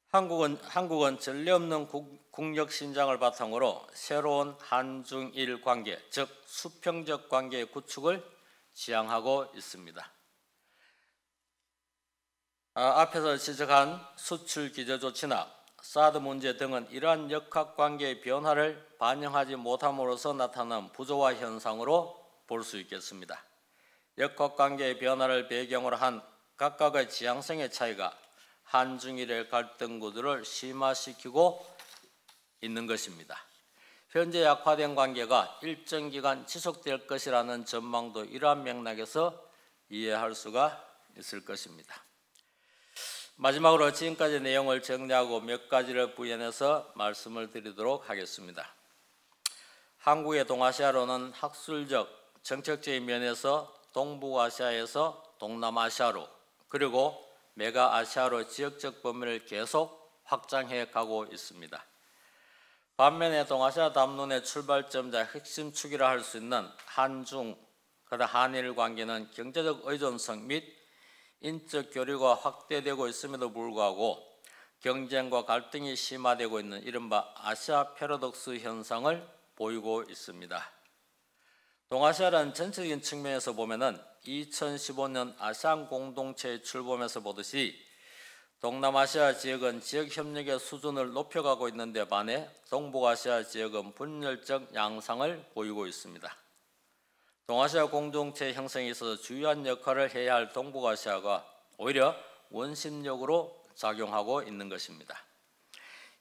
한국은 전례 없는 국력 신장을 바탕으로 새로운 한중일 관계, 즉 수평적 관계의 구축을 지향하고 있습니다. 앞에서 지적한 수출 규제 조치나 사드 문제 등은 이러한 역학관계의 변화를 반영하지 못함으로써 나타난 부조화 현상으로 볼 수 있겠습니다. 역학관계의 변화를 배경으로 한 각각의 지향성의 차이가 한중일의 갈등 구도를 심화시키고 있는 것입니다. 현재 약화된 관계가 일정 기간 지속될 것이라는 전망도 이러한 맥락에서 이해할 수가 있을 것입니다. 마지막으로 지금까지 내용을 정리하고 몇 가지를 부연해서 말씀을 드리도록 하겠습니다. 한국의 동아시아로는 학술적, 정책적인 면에서 동북아시아에서 동남아시아로 그리고 메가아시아로 지역적 범위를 계속 확장해 가고 있습니다. 반면에 동아시아 담론의 출발점자 핵심 축이라 할 수 있는 한중, 한일 관계는 경제적 의존성 및 인적 교류가 확대되고 있음에도 불구하고 경쟁과 갈등이 심화되고 있는 이른바 아시아 패러독스 현상을 보이고 있습니다. 동아시아라는 전체적인 측면에서 보면은 2015년 아세안 공동체의 출범에서 보듯이 동남아시아 지역은 지역 협력의 수준을 높여가고 있는 데 반해 동북아시아 지역은 분열적 양상을 보이고 있습니다. 동아시아 공동체 형성에 있어서 주요한 역할을 해야 할 동북아시아가 오히려 원심력으로 작용하고 있는 것입니다.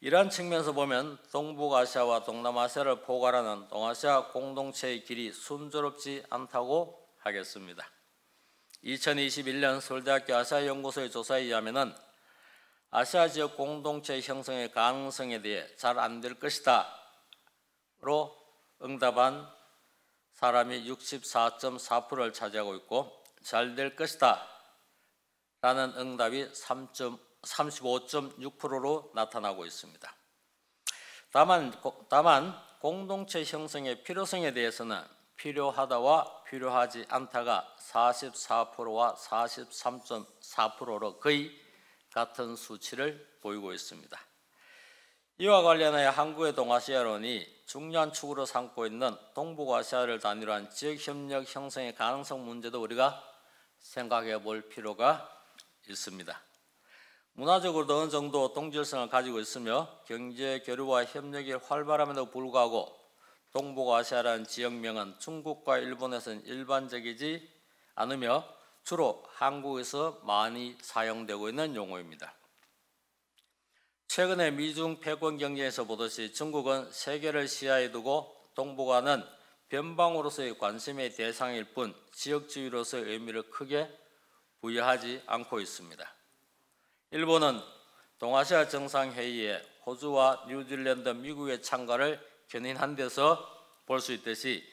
이러한 측면에서 보면 동북아시아와 동남아시아를 포괄하는 동아시아 공동체의 길이 순조롭지 않다고 하겠습니다. 2021년 서울대학교 아시아연구소의 조사에 의하면 아시아 지역 공동체 형성의 가능성에 대해 잘 안 될 것이다 로 응답한 사람이 64.4%를 차지하고 있고 잘 될 것이다 라는 응답이 35.6%로 나타나고 있습니다. 다만 공동체 형성의 필요성에 대해서는 필요하다와 필요하지 않다가 44%와 43.4%로 거의 같은 수치를 보이고 있습니다. 이와 관련하여 한국의 동아시아론이 중요한 축으로 삼고 있는 동북아시아를 단위로 한 지역협력 형성의 가능성 문제도 우리가 생각해 볼 필요가 있습니다. 문화적으로도 어느 정도 동질성을 가지고 있으며 경제 교류와 협력이 활발함에도 불구하고 동북아시아라는 지역명은 중국과 일본에서는 일반적이지 않으며 주로 한국에서 많이 사용되고 있는 용어입니다. 최근에 미중 패권 경쟁에서 보듯이 중국은 세계를 시야에 두고 동북아는 변방으로서의 관심의 대상일 뿐 지역주의로서의 의미를 크게 부여하지 않고 있습니다. 일본은 동아시아 정상회의에 호주와 뉴질랜드, 미국의 참가를 견인한 데서 볼 수 있듯이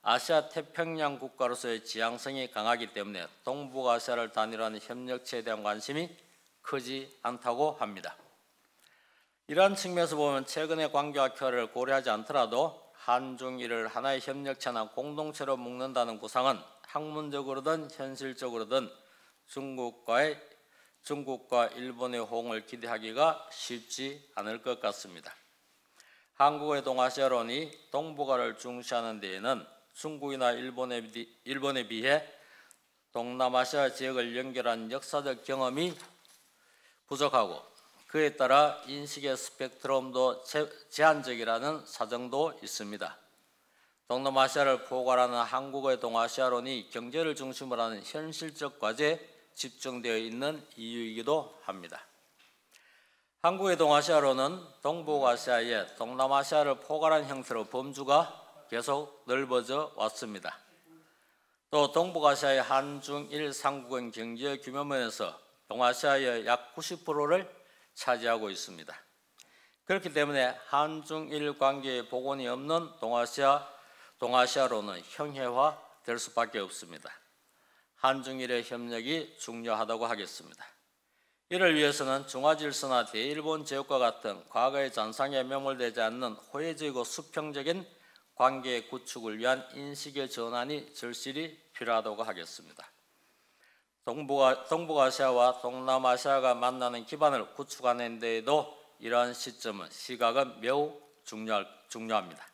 아시아 태평양 국가로서의 지향성이 강하기 때문에 동북아시아를 단일화하는 협력체에 대한 관심이 크지 않다고 합니다. 이러한 측면에서 보면 최근의 관계 악화를 고려하지 않더라도 한중일을 하나의 협력체나 공동체로 묶는다는 구상은 학문적으로든 현실적으로든 중국과 일본의 호응을 기대하기가 쉽지 않을 것 같습니다. 한국의 동아시아론이 동북아를 중시하는 데에는 중국이나 일본에 비해 동남아시아 지역을 연결한 역사적 경험이 부족하고 그에 따라 인식의 스펙트럼도 제한적이라는 사정도 있습니다. 동남아시아를 포괄하는 한국의 동아시아론이 경제를 중심으로 하는 현실적 과제에 집중되어 있는 이유이기도 합니다. 한국의 동아시아론은 동북아시아에 동남아시아를 포괄한 형태로 범주가 계속 넓어져 왔습니다. 또 동북아시아의 한중일 3국은 경제 규모면에서 동아시아의 약 90%를 차지하고 있습니다. 그렇기 때문에 한중일 관계에 복원이 없는 동아시아론은 형해화될 수밖에 없습니다. 한중일의 협력이 중요하다고 하겠습니다. 이를 위해서는 중화질서나 대일본 제국과 같은 과거의 잔상에 매몰되지 않는 호혜적이고 수평적인 관계 구축을 위한 인식의 전환이 절실히 필요하다고 하겠습니다. 동북아시아와 동남아시아가 만나는 기반을 구축하는 데에도 이러한 시각은 매우 중요합니다.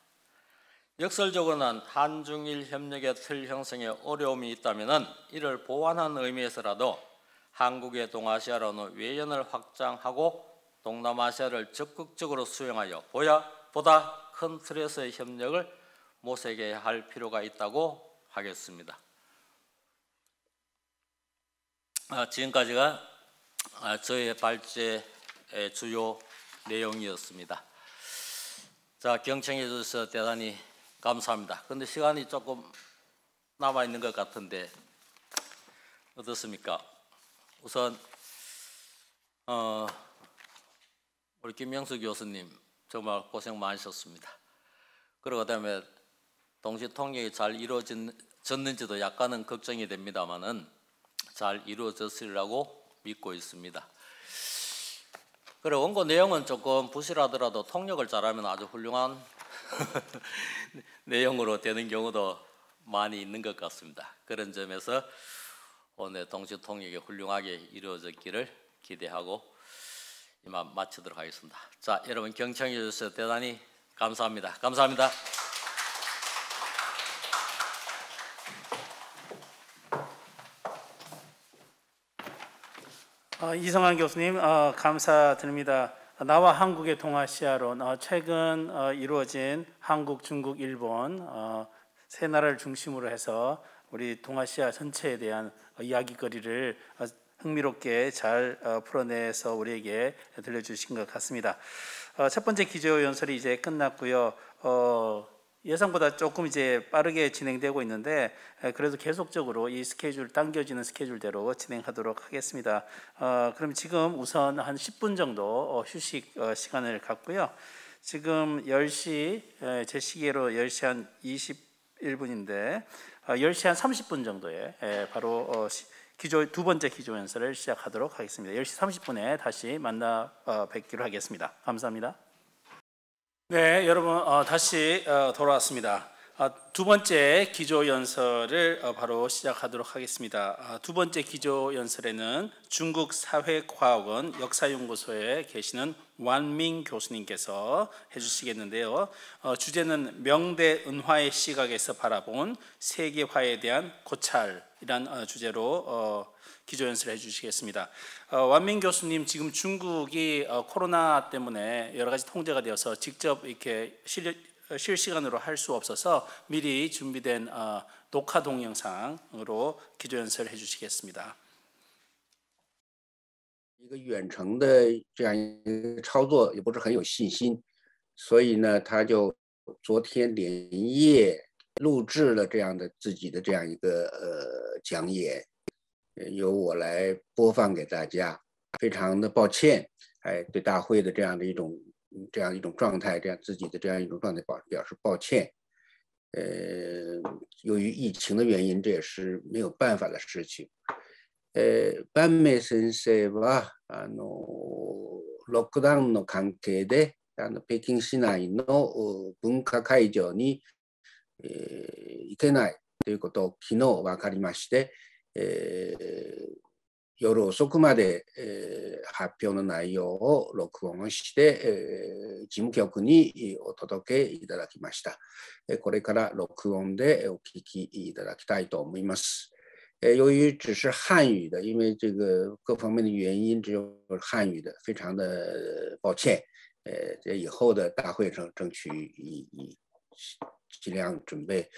역설적으로는 한중일 협력의 틀 형성에 어려움이 있다면 이를 보완하는 의미에서라도 한국의 동아시아론의 외연을 확장하고 동남아시아를 적극적으로 수용하여 보다 큰 틀에서의 협력을 모색해야 할 필요가 있다고 하겠습니다. 지금까지가 저의 발제의 주요 내용이었습니다. 자, 경청해 주셔서 대단히 감사합니다. 그런데 시간이 조금 남아 있는 것 같은데 어떻습니까? 우선 우리 김명수 교수님 정말 고생 많으셨습니다. 그리고 그다음에 동시 통역이 잘 이루어졌는지도 약간은 걱정이 됩니다만은 잘 이루어졌으리라고 믿고 있습니다. 그리고 원고 내용은 조금 부실하더라도 통역을 잘하면 아주 훌륭한 내용으로 되는 경우도 많이 있는 것 같습니다. 그런 점에서 오늘 동시 통역이 훌륭하게 이루어졌기를 기대하고 이만 마치도록 하겠습니다. 자, 여러분 경청해 주셔서 대단히 감사합니다. 감사합니다. 이성환 교수님 감사드립니다. 나와 한국의 동아시아론 최근 이루어진 한국, 중국, 일본 세 나라를 중심으로 해서 우리 동아시아 전체에 대한 이야기거리를 흥미롭게 잘 풀어내서 우리에게 들려주신 것 같습니다. 첫 번째 기조연설이 이제 끝났고요. 예상보다 조금 이제 빠르게 진행되고 있는데 그래도 계속적으로 이 스케줄 당겨지는 스케줄대로 진행하도록 하겠습니다. 그럼 지금 우선 한 10분 정도 휴식 시간을 갖고요. 지금 10시 제 시계로 10시 한 21분인데 10시 한 30분 정도에 바로 두 번째 기조연설을 시작하도록 하겠습니다. 10시 30분에 다시 만나 뵙기로 하겠습니다. 감사합니다. 네, 여러분 다시 돌아왔습니다. 두 번째 기조연설을 바로 시작하도록 하겠습니다. 두 번째 기조연설에는 중국 사회과학원 역사연구소에 계시는 완민 교수님께서 해주시겠는데요. 주제는 명대 은화의 시각에서 바라본 세계화에 대한 고찰이란 주제로 기조연설을 해주시겠습니다. 완민 교수님, 지금 중국이 코로나 때문에 여러 가지 통제가 되어서 직접 이렇게 실시간으로 할 수 없어서 미리 준비된 녹화 동영상으로 기조연설을 해주시겠습니다. 一个远程的这样一个操作也不是很有信心，所以呢，他就昨天连夜录制了这样的自己的这样一个讲演，由我来播放给大家。非常的抱歉，对大会的这样一种状态，自己的这样一种状态表示抱歉。由于疫情的原因，这也是没有办法的事情。板目先生はロックダウンの関係で北京市内の文化会場に行けないということを昨日分かりまして、夜遅くまで発表の内容を録音して事務局にお届けいただきました。これから録音でお聞きいただきたいと思います。由于只是汉语的，因为这个各方面的原因只有汉语的，非常的抱歉。这以后的大会上争取尽量准备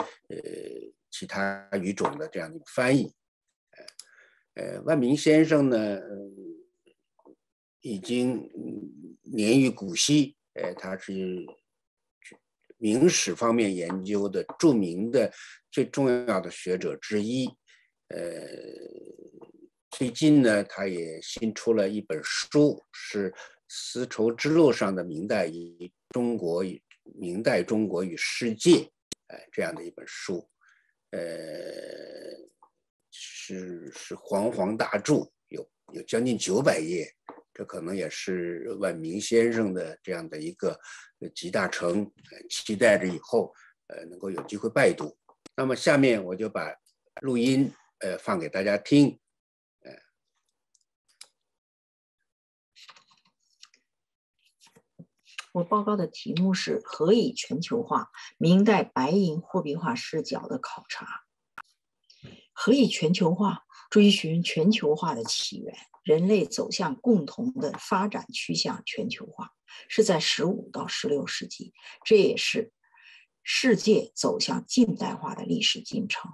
其他语种的这样的翻译。万明先生呢，已经年逾古稀，他是明史方面研究的著名的最重要的学者之一。最近呢，他也新出了一本书，是《丝绸之路上的明代中国与世界》这样的一本书，是煌煌大著，有将近900页，这可能也是万明先生的这样的一个集大成，期待着以后能够有机会拜读。那么下面我就把录音放给大家听。我报告的题目是何以全球化？明代白银货币化视角的考察。何以全球化？追寻全球化的起源，人类走向共同的发展趋向全球化，是在15到16世纪，这也是世界走向近代化的历史进程。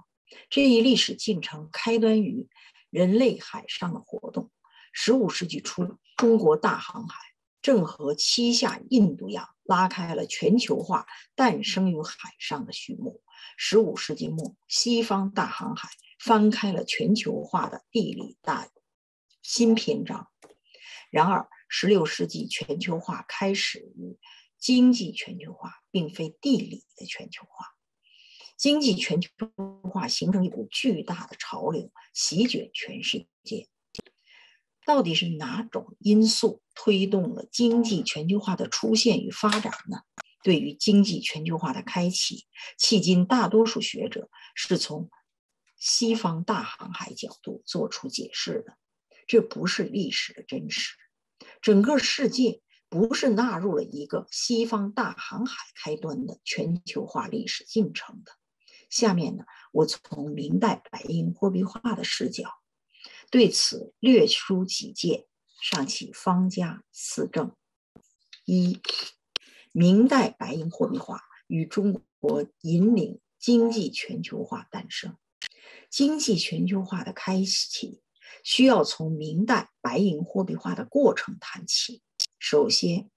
这一历史进程开端于人类海上的活动。15世纪初，中国大航海正和七下印度洋拉开了全球化诞生于海上的序幕。15世纪末，西方大航海翻开了全球化的地理大新篇章。然而16世纪全球化开始于经济全球化，并非地理的全球化。经济全球化形成一股巨大的潮流，席卷全世界。到底是哪种因素推动了经济全球化的出现与发展呢？对于经济全球化的开启，迄今大多数学者是从西方大航海角度做出解释的，这不是历史的真实。整个世界不是纳入了一个西方大航海开端的全球化历史进程的。下面呢，我从明代白银货币化的视角对此略抒己见，上启方家四正。一、明代白银货币化与中国引领经济全球化诞生。经济全球化的开启需要从明代白银货币化的过程谈起。首先，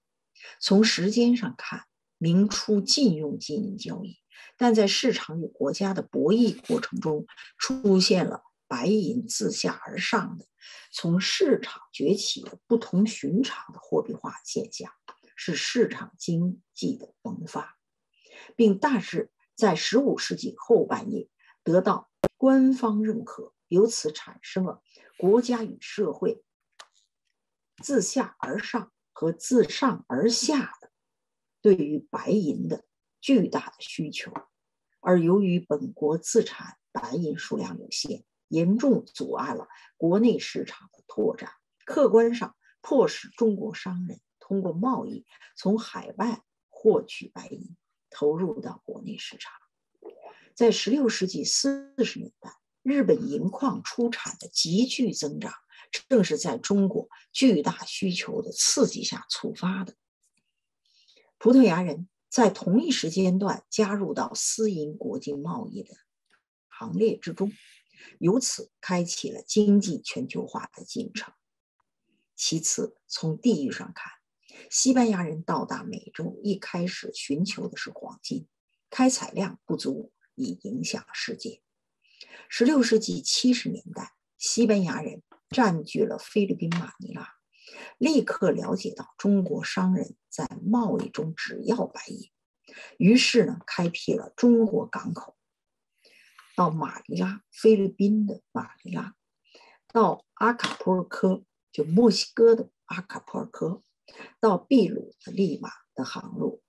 从时间上看，明初禁用金银交易，但在市场与国家的博弈过程中，出现了白银自下而上的从市场崛起的不同寻常的货币化现象，是市场经济的萌发，并大致在15世纪后半叶得到官方认可，由此产生了国家与社会自下而上和自上而下的对于白银的巨大的需求。而由于本国自产白银数量有限，严重阻碍了国内市场的拓展，客观上迫使中国商人通过贸易从海外获取白银，投入到国内市场。在16世纪40年代，日本银矿出产的急剧增长，正是在中国巨大需求的刺激下触发的。葡萄牙人在同一时间段加入到私营国际贸易的行列之中，由此开启了经济全球化的进程。其次，从地域上看，西班牙人到达美洲一开始寻求的是黄金，开采量不足以影响世界。16世纪70年代，西班牙人占据了菲律宾马尼拉，立刻了解到中国商人在贸易中只要白银，于是呢，开辟了中国港口，到马尼拉，菲律宾的马尼拉，到阿卡普尔科，就墨西哥的阿卡普尔科，到秘鲁的利马的航路，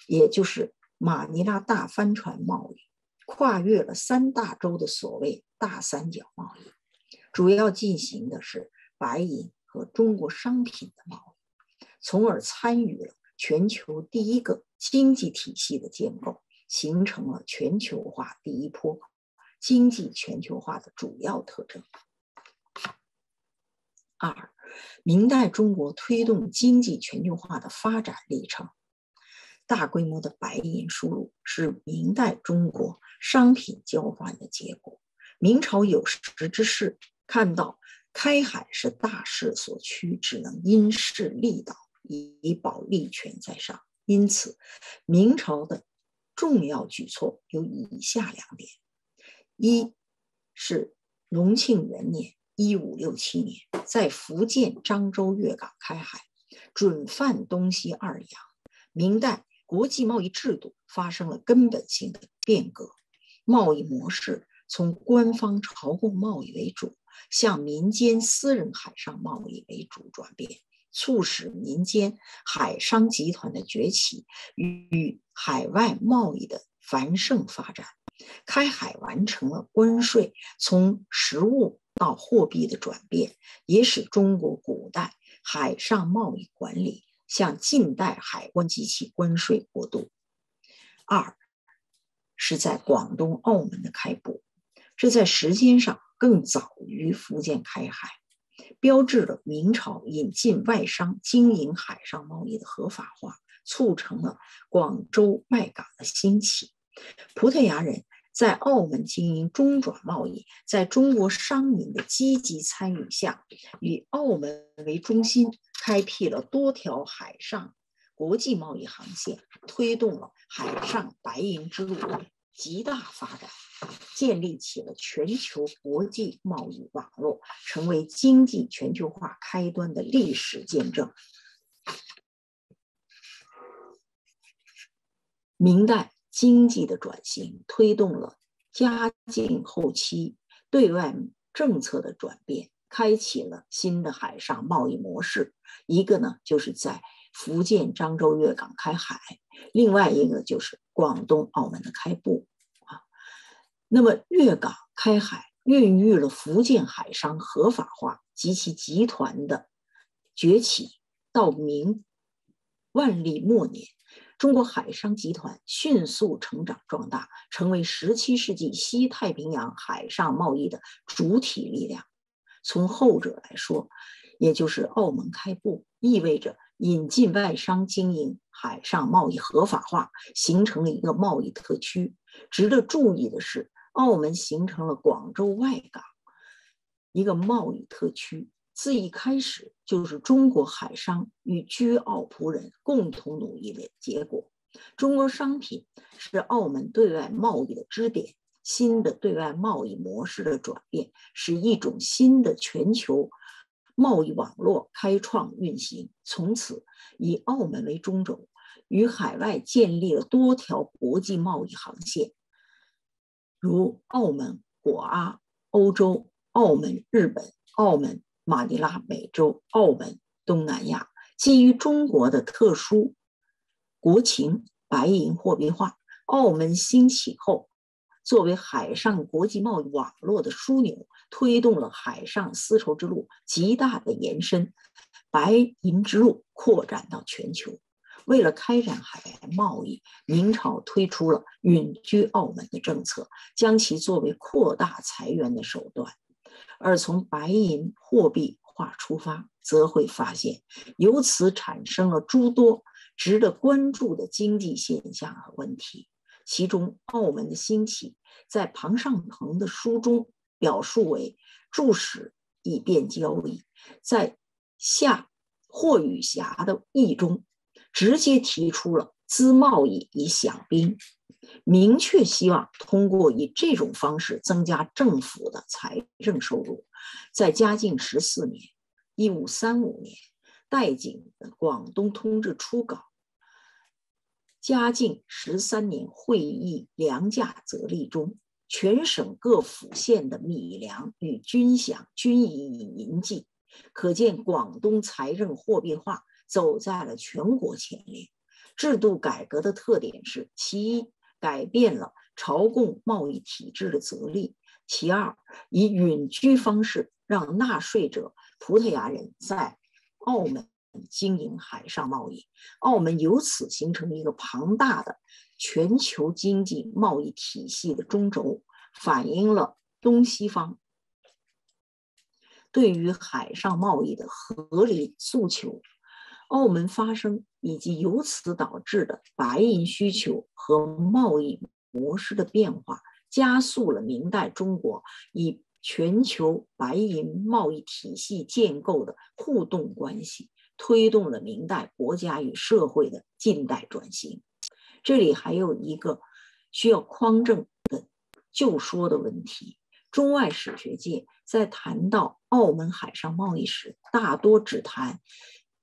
也就是马尼拉大帆船贸易，跨越了3大洲的所谓大三角贸易，主要进行的是白银和中国商品的贸易，从而参与了全球第一个经济体系的建构，形成了全球化第一波经济全球化的主要特征。2. 明代中国推动经济全球化的发展历程。大规模的白银输入是明代中国商品交换的结果。明朝有识之士看到开海是大势所趋，只能因势利导，以保利权在上。因此，明朝的重要举措有以下2点：一是隆庆元年1567年，在福建漳州粤港开海，准犯东西2洋。明代国际贸易制度发生了根本性的变革，贸易模式从官方朝贡贸易为主，向民间私人海上贸易为主转变，促使民间海商集团的崛起与海外贸易的繁盛发展。开海完成了关税从实物到货币的转变，也使中国古代海上贸易管理向近代海关机器关税过渡。2是在广东、澳门的开埠，这在时间上更早于福建开海，标志了明朝引进外商经营海上贸易的合法化，促成了广州外港的兴起。葡萄牙人在澳门经营中转贸易，在中国商民的积极参与下，以澳门为中心，开辟了多条海上国际贸易航线，推动了海上白银之路极大发展，建立起了全球国际贸易网络，成为经济全球化开端的历史见证。明代经济的转型推动了嘉靖后期对外政策的转变，开启了新的海上贸易模式。一个呢，就是在福建漳州粤港开海，另外一个就是广东澳门的开埠。那么粤港开海孕育了福建海商合法化及其集团的崛起。到明万历末年，中国海商集团迅速成长壮大，成为17世纪西太平洋海上贸易的主体力量。从后者来说，也就是澳门开埠，意味着引进外商经营海上贸易合法化，形成了一个贸易特区。值得注意的是，澳门形成了广州外港一个贸易特区，自一开始就是中国海商与居澳葡人共同努力的结果。中国商品是澳门对外贸易的支点，新的对外贸易模式的转变，使一种新的全球贸易网络开创运行。从此以澳门为中轴，与海外建立了多条国际贸易航线，如澳门、果阿、欧洲、澳门、日本、澳门、马尼拉、美洲、澳门、东南亚。基于中国的特殊国情，白银货币化，澳门兴起后，作为海上国际贸易网络的枢纽，推动了海上丝绸之路极大的延伸，白银之路扩展到全球。为了开展海外贸易，明朝推出了允居澳门的政策，将其作为扩大财源的手段。而从白银货币化出发，则会发现由此产生了诸多值得关注的经济现象和问题。其中澳门的兴起，在庞尚鹏的书中表述为注使以便交易，在夏霍雨霞的译中直接提出了资贸易以饷兵，明确希望通过以这种方式增加政府的财政收入。在嘉靖14年1535年，带景的广东通志初稿，嘉靖13年会议粮价则例中，全省各府县的米粮与军饷均已银计，可见广东财政货币化走在了全国前列。制度改革的特点是：其一，改变了朝贡贸易体制的则例；其二，以允居方式让纳税者葡萄牙人在澳门经营海上贸易，澳门由此形成一个庞大的全球经济贸易体系的中轴，反映了东西方对于海上贸易的合理诉求。澳门发生以及由此导致的白银需求和贸易模式的变化，加速了明代中国以全球白银贸易体系建构的互动关系，推动了明代国家与社会的近代转型。这里还有一个需要匡正的旧说的问题。中外史学界在谈到澳门海上贸易时，大多只谈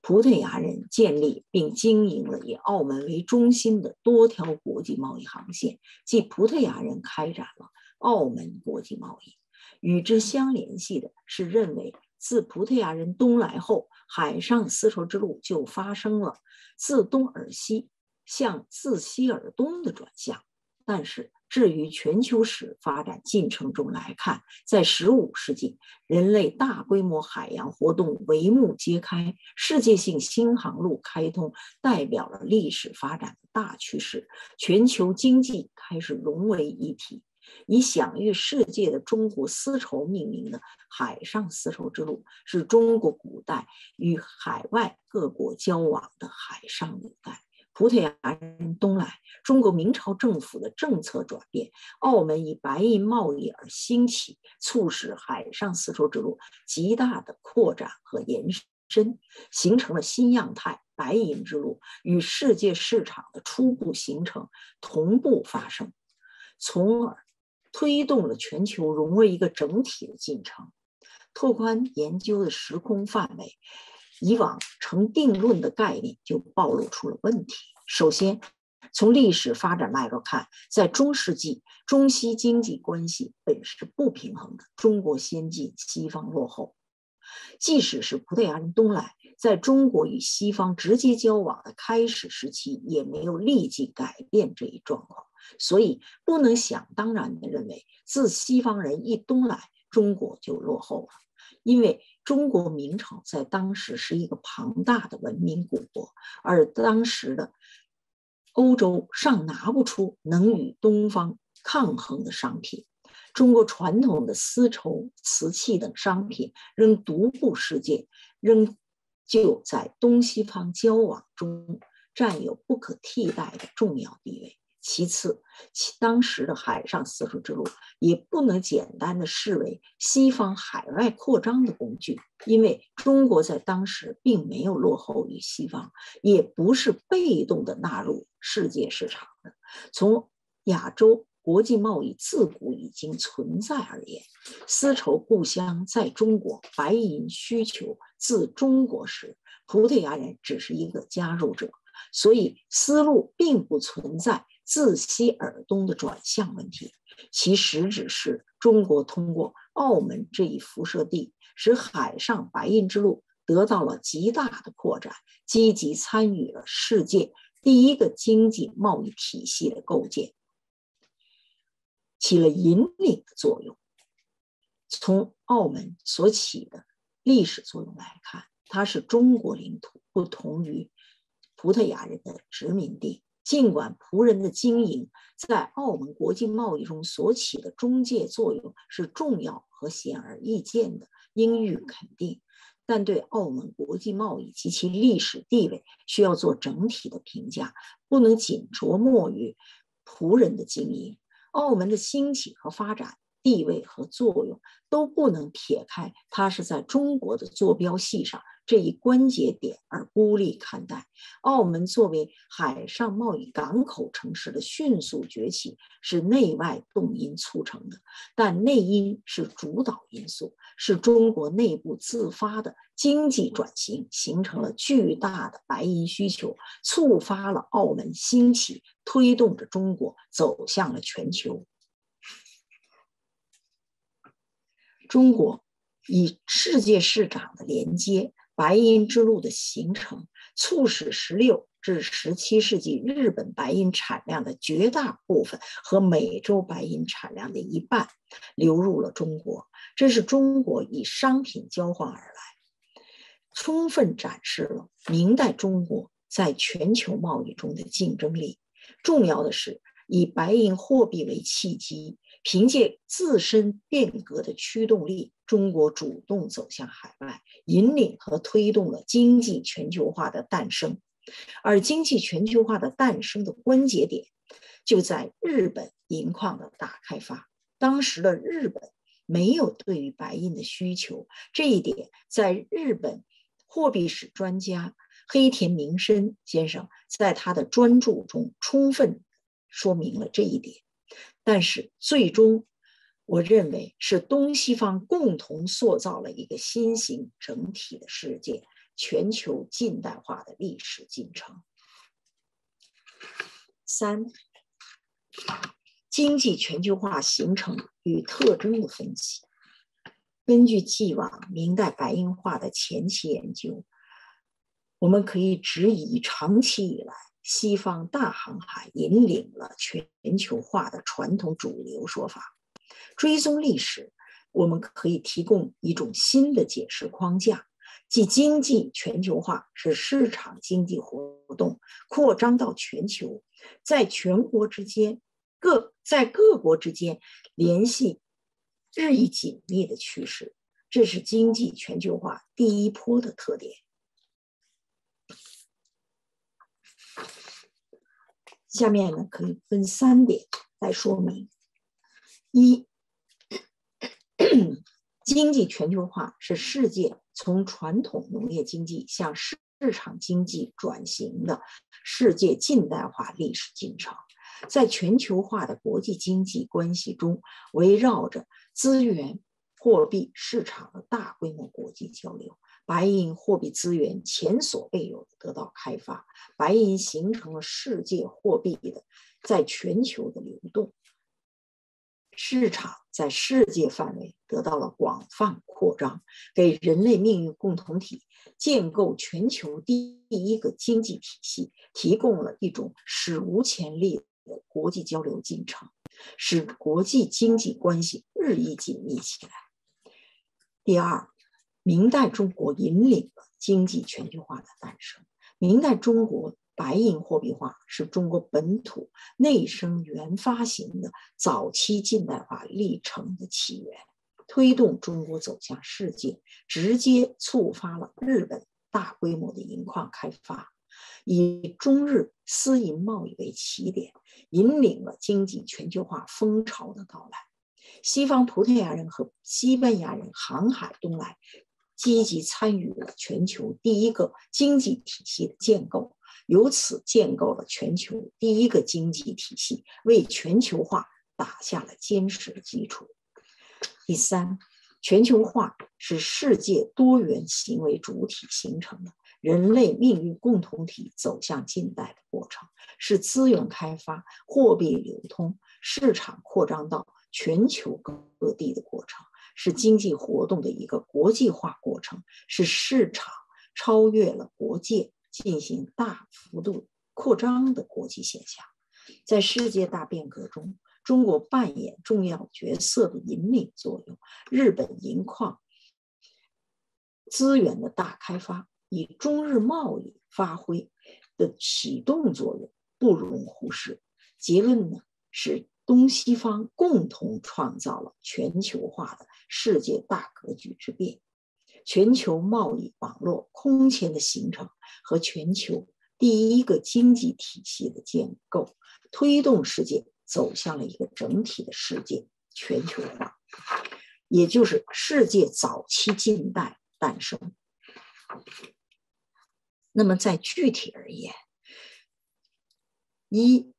葡萄牙人建立并经营了以澳门为中心的多条国际贸易航线，即葡萄牙人开展了澳门国际贸易。与之相联系的是认为，自葡萄牙人东来后，海上丝绸之路就发生了自东而西向自西而东的转向。但是至于全球史发展进程中来看，在15世纪，人类大规模海洋活动帷幕揭开，世界性新航路开通，代表了历史发展的大趋势，全球经济开始融为一体。以享誉世界的中国丝绸命名的海上丝绸之路，是中国古代与海外各国交往的海上纽带。葡萄牙人东来，中国明朝政府的政策转变，澳门以白银贸易而兴起，促使海上丝绸之路极大的扩展和延伸，形成了新样态白银之路，与世界市场的初步形成同步发生，从而推动了全球融为一个整体的进程。拓宽研究的时空范围，以往成定论的概念就暴露出了问题。首先，从历史发展脉络看，在中世纪，中西经济关系本是不平衡的，中国先进，西方落后。即使是葡萄牙人东来，在中国与西方直接交往的开始时期，也没有立即改变这一状况。所以不能想当然地认为，自西方人一东来，中国就落后了。因为中国明朝在当时是一个庞大的文明古国，而当时的欧洲尚拿不出能与东方抗衡的商品，中国传统的丝绸、瓷器等商品仍独步世界，仍旧在东西方交往中占有不可替代的重要地位。其次，当时的海上丝绸之路也不能简单的视为西方海外扩张的工具，因为中国在当时并没有落后于西方，也不是被动的纳入世界市场的。从亚洲国际贸易自古已经存在而言，丝绸故乡在中国，白银需求自中国时，葡萄牙人只是一个加入者，所以丝路并不存在自西而东的转向问题，其实质是中国通过澳门这一辐射地，使海上白银之路得到了极大的扩展，积极参与了世界第一个经济贸易体系的构建，起了引领的作用。从澳门所起的历史作用来看，它是中国领土不同于葡萄牙人的殖民地。尽管葡人的经营在澳门国际贸易中所起的中介作用是重要和显而易见的，应予肯定，但对澳门国际贸易及其历史地位需要做整体的评价，不能仅着墨于葡人的经营。澳门的兴起和发展地位和作用都不能撇开它是在中国的坐标系上这一关节点而孤立看待。澳门作为海上贸易港口城市的迅速崛起是内外动因促成的，但内因是主导因素，是中国内部自发的经济转型形成了巨大的白银需求，触发了澳门兴起，推动着中国走向了全球。中国以世界市场的连接、白银之路的形成，促使16至17世纪日本白银产量的绝大部分和美洲白银产量的一半流入了中国。这是中国以商品交换而来，充分展示了明代中国在全球贸易中的竞争力。重要的是，以白银货币为契机，凭借自身变革的驱动力，中国主动走向海外，引领和推动了经济全球化的诞生。而经济全球化的诞生的关节点就在日本银矿的大开发。当时的日本没有对于白银的需求，这一点在日本货币史专家黑田明生先生在他的专著中充分说明了这一点。但是最终我认为是东西方共同塑造了一个新型整体的世界，全球近代化的历史进程。3、经济全球化形成与特征的分析。根据既往明代白银化的前期研究，我们可以质疑长期以来西方大航海引领了全球化的传统主流说法。追踪历史，我们可以提供一种新的解释框架，即经济全球化是市场经济活动扩张到全球，在全国之间在各国之间联系日益紧密的趋势，这是经济全球化第一波的特点。下面呢，可以分3点来说明。1、经济全球化是世界从传统农业经济向市场经济转型的世界近代化历史进程。在全球化的国际经济关系中，围绕着资源、货币市场的大规模国际交流，白银货币资源前所未有的得到开发，白银形成了世界货币的在全球的流动，市场在世界范围得到了广泛扩张，给人类命运共同体建构全球第一个经济体系提供了一种史无前例的国际交流进程，使国际经济关系日益紧密起来。第2，明代中国引领了经济全球化的诞生。明代中国白银货币化是中国本土内生原发型的早期近代化历程的起源，推动中国走向世界，直接触发了日本大规模的银矿开发，以中日私银贸易为起点，引领了经济全球化风潮的到来。西方葡萄牙人和西班牙人航海东来，积极参与了全球第一个经济体系的建构，由此建构了全球第一个经济体系，为全球化打下了坚实的基础。第3，全球化是世界多元行为主体形成的人类命运共同体走向近代的过程，是资源开发、货币流通、市场扩张到全球各地的过程，是经济活动的一个国际化过程，是市场超越了国界进行大幅度扩张的国际现象。在世界大变革中，中国扮演重要角色的引领作用，日本银矿资源的大开发，以中日贸易发挥的启动作用不容忽视。结论呢，是东西方共同创造了全球化的世界大格局之变，全球贸易网络空前的形成和全球第一个经济体系的建构，推动世界走向了一个整体的世界全球化，也就是世界早期近代诞生。那么在具体而言，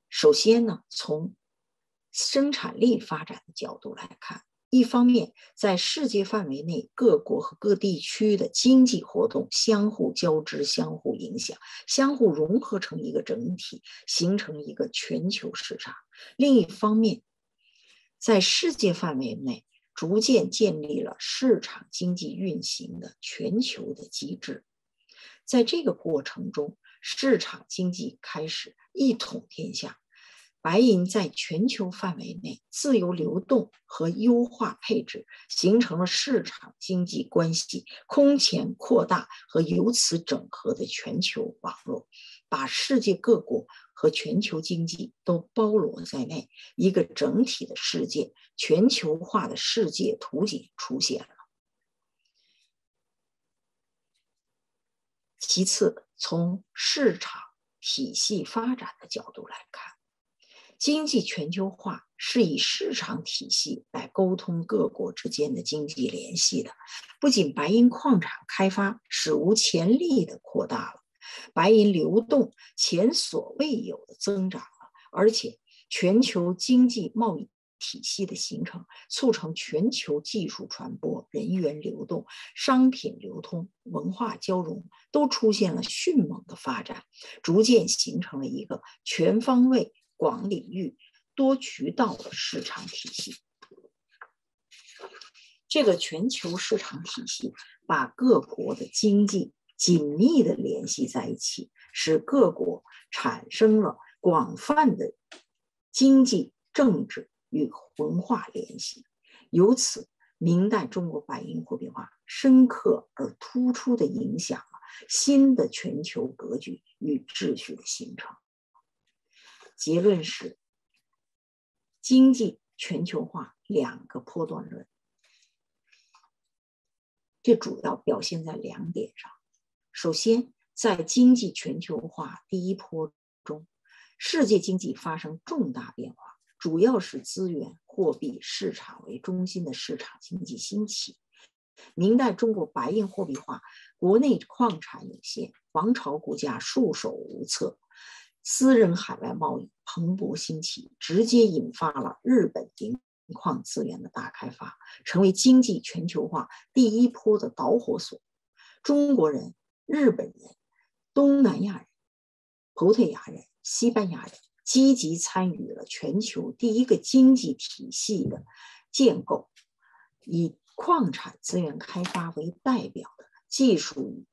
首先呢，从生产力发展的角度来看，一方面，在世界范围内，各国和各地区的经济活动相互交织、相互影响、相互融合成一个整体，形成一个全球市场。另一方面，在世界范围内，逐渐建立了市场经济运行的全球的机制。在这个过程中，市场经济开始一统天下。白银在全球范围内自由流动和优化配置，形成了市场经济关系空前扩大和由此整合的全球网络，把世界各国和全球经济都包罗在内，一个整体的世界全球化的世界图景出现了。其次，从市场体系发展的角度来看，经济全球化是以市场体系来沟通各国之间的经济联系的。不仅白银矿产开发史无前例的扩大了，白银流动前所未有的增长了，而且全球经济贸易体系的形成，促成全球技术传播、人员流动、商品流通、文化交融都出现了迅猛的发展，逐渐形成了一个全方位、广领域、多渠道的市场体系。这个全球市场体系把各国的经济紧密地联系在一起，使各国产生了广泛的经济、政治与文化联系。由此，明代中国白银货币化深刻而突出地影响了新的全球格局与秩序的形成。结论是，经济全球化两个波段论，这主要表现在2点上。首先，在经济全球化第一波中，世界经济发生重大变化，主要是资源、货币、市场为中心的市场经济兴起。明代中国白银货币化，国内矿产有限，王朝国家束手无策，私人海外贸易蓬勃兴起，直接引发了日本银矿资源的大开发，成为经济全球化第一波的导火索。中国人、日本人、东南亚人、葡萄牙人、西班牙人积极参与了全球第一个经济体系的建构，以矿产资源开发为代表的技术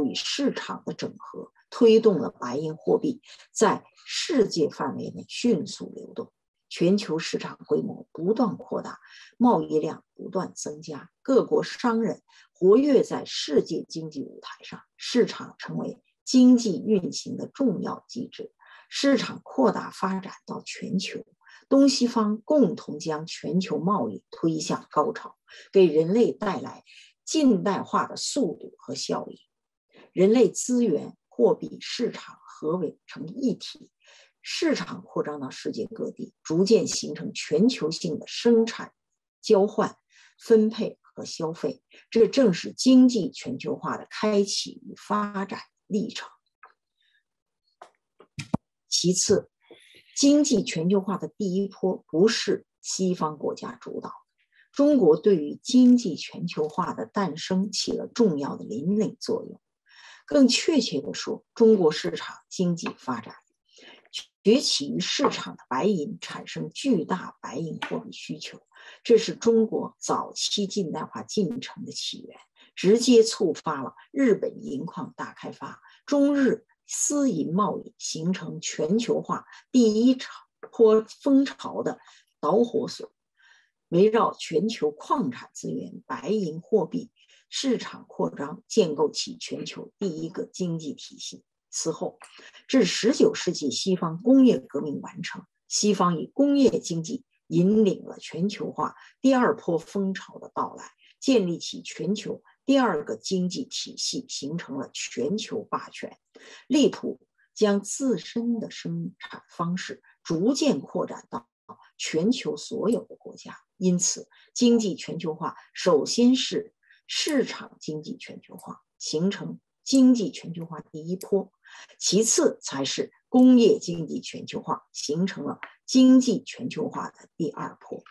与市场的整合，推动了白银货币在世界范围内迅速流动，全球市场规模不断扩大，贸易量不断增加，各国商人活跃在世界经济舞台上，市场成为经济运行的重要机制，市场扩大发展到全球，东西方共同将全球贸易推向高潮，给人类带来近代化的速度和效益。人类资源、货币、市场合为成一体，市场扩张到世界各地，逐渐形成全球性的生产、交换、分配和消费。这正是经济全球化的开启与发展历程。其次，经济全球化的第一波不是西方国家主导，中国对于经济全球化的诞生起了重要的引领作用。更确切地说，中国市场经济发展，崛起于市场的白银产生巨大白银货币需求，这是中国早期近代化进程的起源，直接触发了日本银矿大开发，中日私银贸易形成全球化第一波风潮的导火索，围绕全球矿产资源、白银货币市场扩张，建构起全球第一个经济体系。此后，至19世纪西方工业革命完成，西方以工业经济引领了全球化第二波风潮的到来，建立起全球第二个经济体系，形成了全球霸权，力图将自身的生产方式逐渐扩展到全球所有的国家。因此，经济全球化首先是市场经济全球化，形成经济全球化第一波，其次才是工业经济全球化，形成了经济全球化的第二波。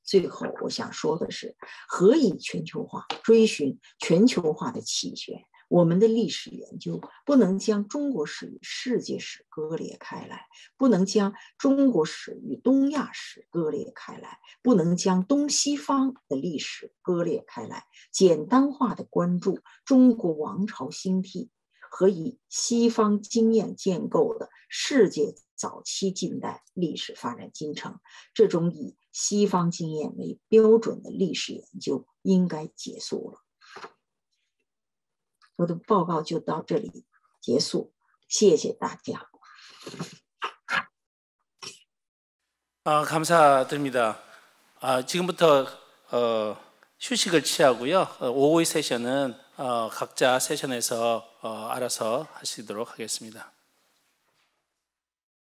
最后我想说的是，何以全球化？追寻全球化的起源。我们的历史研究不能将中国史与世界史割裂开来，不能将中国史与东亚史割裂开来，不能将东西方的历史割裂开来，简单化的关注中国王朝兴替和以西方经验建构的世界早期近代历史发展进程，这种以西方经验为标准的历史研究应该结束了。我的报告就到这里结束，谢谢大家。감사드립니다. 지금부터 휴식을 취하고요. 오후의 세션은 각자 세션에서 알아서 하시도록 하겠습니다.